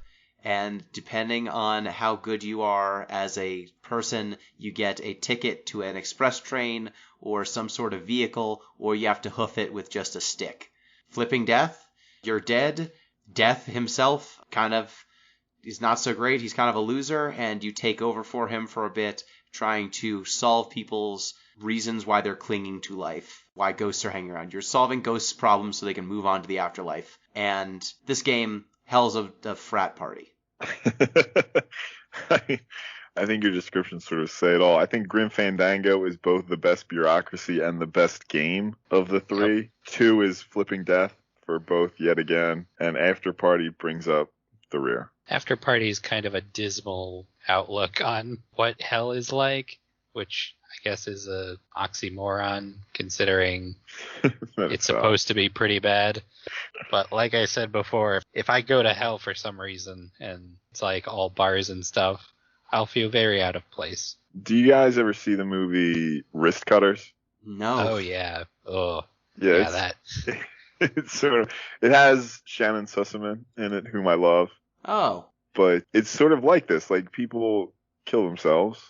and depending on how good you are as a person, you get a ticket to an express train or some sort of vehicle, or you have to hoof it with just a stick. Flipping Death, you're dead. Death himself kind of is not so great. He's kind of a loser, and you take over for him for a bit, trying to solve people's reasons why they're clinging to life, why ghosts are hanging around. You're solving ghosts' problems so they can move on to the afterlife. And this game, Hell's a frat party.
I think your descriptions sort of say it all. I think Grim Fandango is both the best bureaucracy and the best game of the three. Yep. 2 is Flipping Death for both yet again, and Afterparty brings up the rear.
Afterparty is kind of a dismal outlook on what hell is like, which I guess is a oxymoron considering it's supposed to be pretty bad. But like I said before, if I go to hell for some reason and it's like all bars and stuff, I'll feel very out of place.
Do you guys ever see the movie Wrist Cutters?
No.
Oh yeah. Oh.
Yeah,
that.
It's sort of, it has Shannon Sussman in it, whom I love.
Oh.
But it's sort of like this. Like, people kill themselves,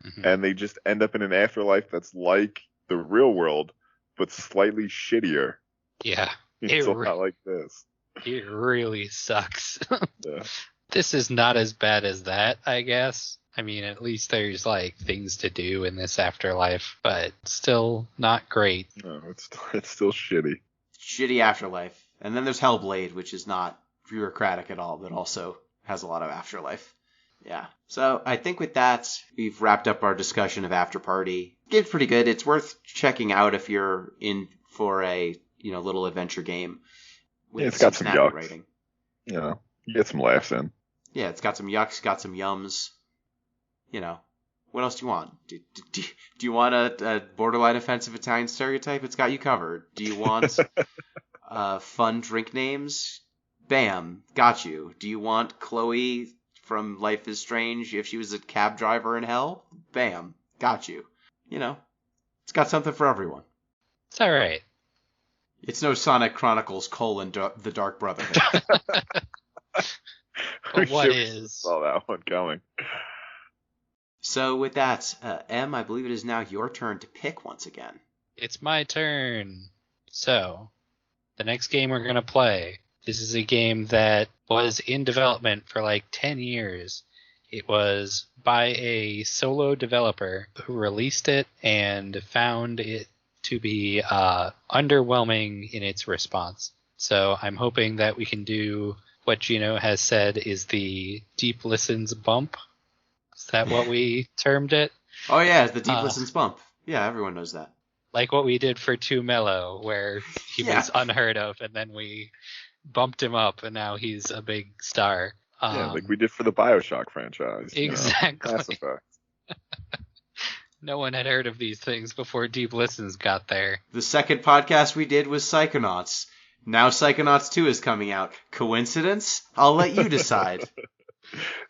mm-hmm.
and they just end up in an afterlife that's like the real world, but slightly shittier.
Yeah.
It's a lot like this.
It really sucks.
Yeah.
This is not as bad as that, I guess. I mean, at least there's, like, things to do in this afterlife, but still not great.
No, it's still shitty.
Shitty afterlife. And then there's Hellblade, which is not bureaucratic at all, but also has a lot of afterlife. Yeah. So I think with that, we've wrapped up our discussion of Afterparty. It's pretty good. It's worth checking out if you're in for a little adventure game.
With it's got some yucks.
Writing.
You get some laughs in.
Yeah, it's got some yucks, got some yums. What else do you want? Do you want a borderline offensive Italian stereotype? It's got you covered. Do you want fun drink names? Bam, got you. Do you want Chloe from Life is Strange if she was a cab driver in hell? Bam, got you. It's got something for everyone.
It's all right.
It's no Sonic Chronicles: The Dark Brotherhood.
But what is?
Saw that one coming.
So with that, Em, I believe it is now your turn to pick once again.
It's my turn. So, the next game we're going to play, this is a game that was in development for like 10 years. It was by a solo developer who released it and found it to be underwhelming in its response. So I'm hoping that we can do what Gino has said is the Deep Listens bump. Is that what we termed it?
Oh yeah, the Deep Listens bump. Yeah, everyone knows that.
Like what we did for Too Mellow, where he was unheard of, and then we bumped him up, and now he's a big star.
Like we did for the BioShock franchise.
Exactly.
Mass Effect.
No one had heard of these things before Deep Listens got there.
The second podcast we did was Psychonauts. Now Psychonauts 2 is coming out. Coincidence? I'll let you decide.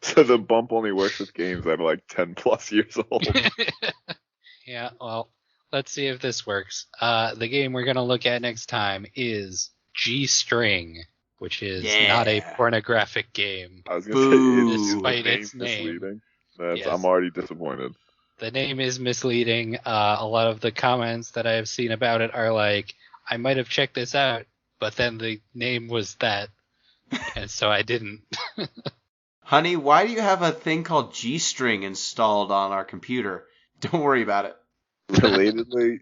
So the bump only works with games that are like 10 plus years old.
Yeah, well, let's see if this works. The game we're going to look at next time is G-String, which is not a pornographic game.
I was going to say,
despite its name.
Misleading. I'm already disappointed.
The name is misleading. A lot of the comments that I have seen about it are like, I might have checked this out, but then the name was that, and so I didn't.
Honey, why do you have a thing called G-String installed on our computer? Don't worry about it.
Relatedly,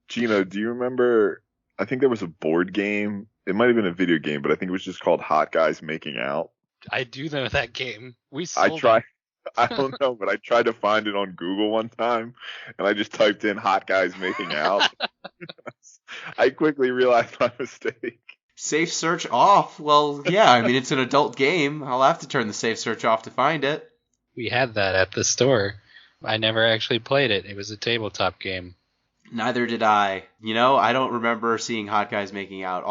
Gino, do you remember, I think there was a board game, it might have been a video game, but I think it was just called Hot Guys Making Out.
I do know that game. We sold it.
I don't know, but I tried to find it on Google one time, and I just typed in Hot Guys Making Out. I quickly realized my mistake.
Safe search off? Well, yeah, I mean, it's an adult game. I'll have to turn the safe search off to find it.
We had that at the store. I never actually played it. It was a tabletop game.
Neither did I. I don't remember seeing hot guys making out.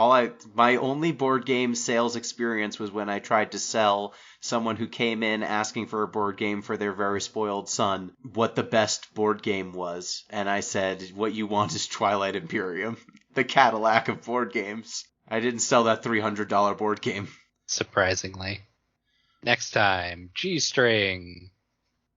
My only board game sales experience was when I tried to sell someone who came in asking for a board game for their very spoiled son what the best board game was. And I said, what you want is Twilight Imperium, the Cadillac of board games. I didn't sell that $300 board game.
Surprisingly. Next time, G-String.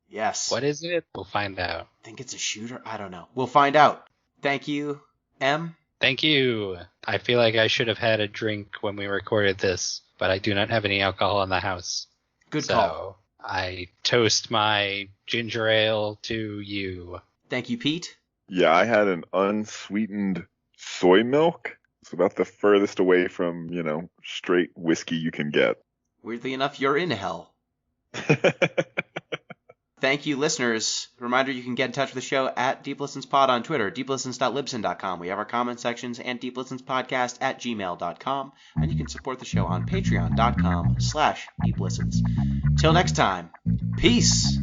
Yes.
What is it? We'll find out.
I think it's a shooter. I don't know. We'll find out. Thank you, M.
Thank you. I feel like I should have had a drink when we recorded this, but I do not have any alcohol in the house.
Good
so
call.
I toast my ginger ale to you.
Thank you, Pete.
Yeah, I had an unsweetened soy milk. It's about the furthest away from, straight whiskey you can get.
Weirdly enough, you're in hell. Thank you, listeners. Reminder, you can get in touch with the show at DeepListensPod on Twitter, deeplistens.libsyn.com. We have our comment sections and deeplistenspodcast@gmail.com. And you can support the show on patreon.com/deeplistens. Till next time, peace.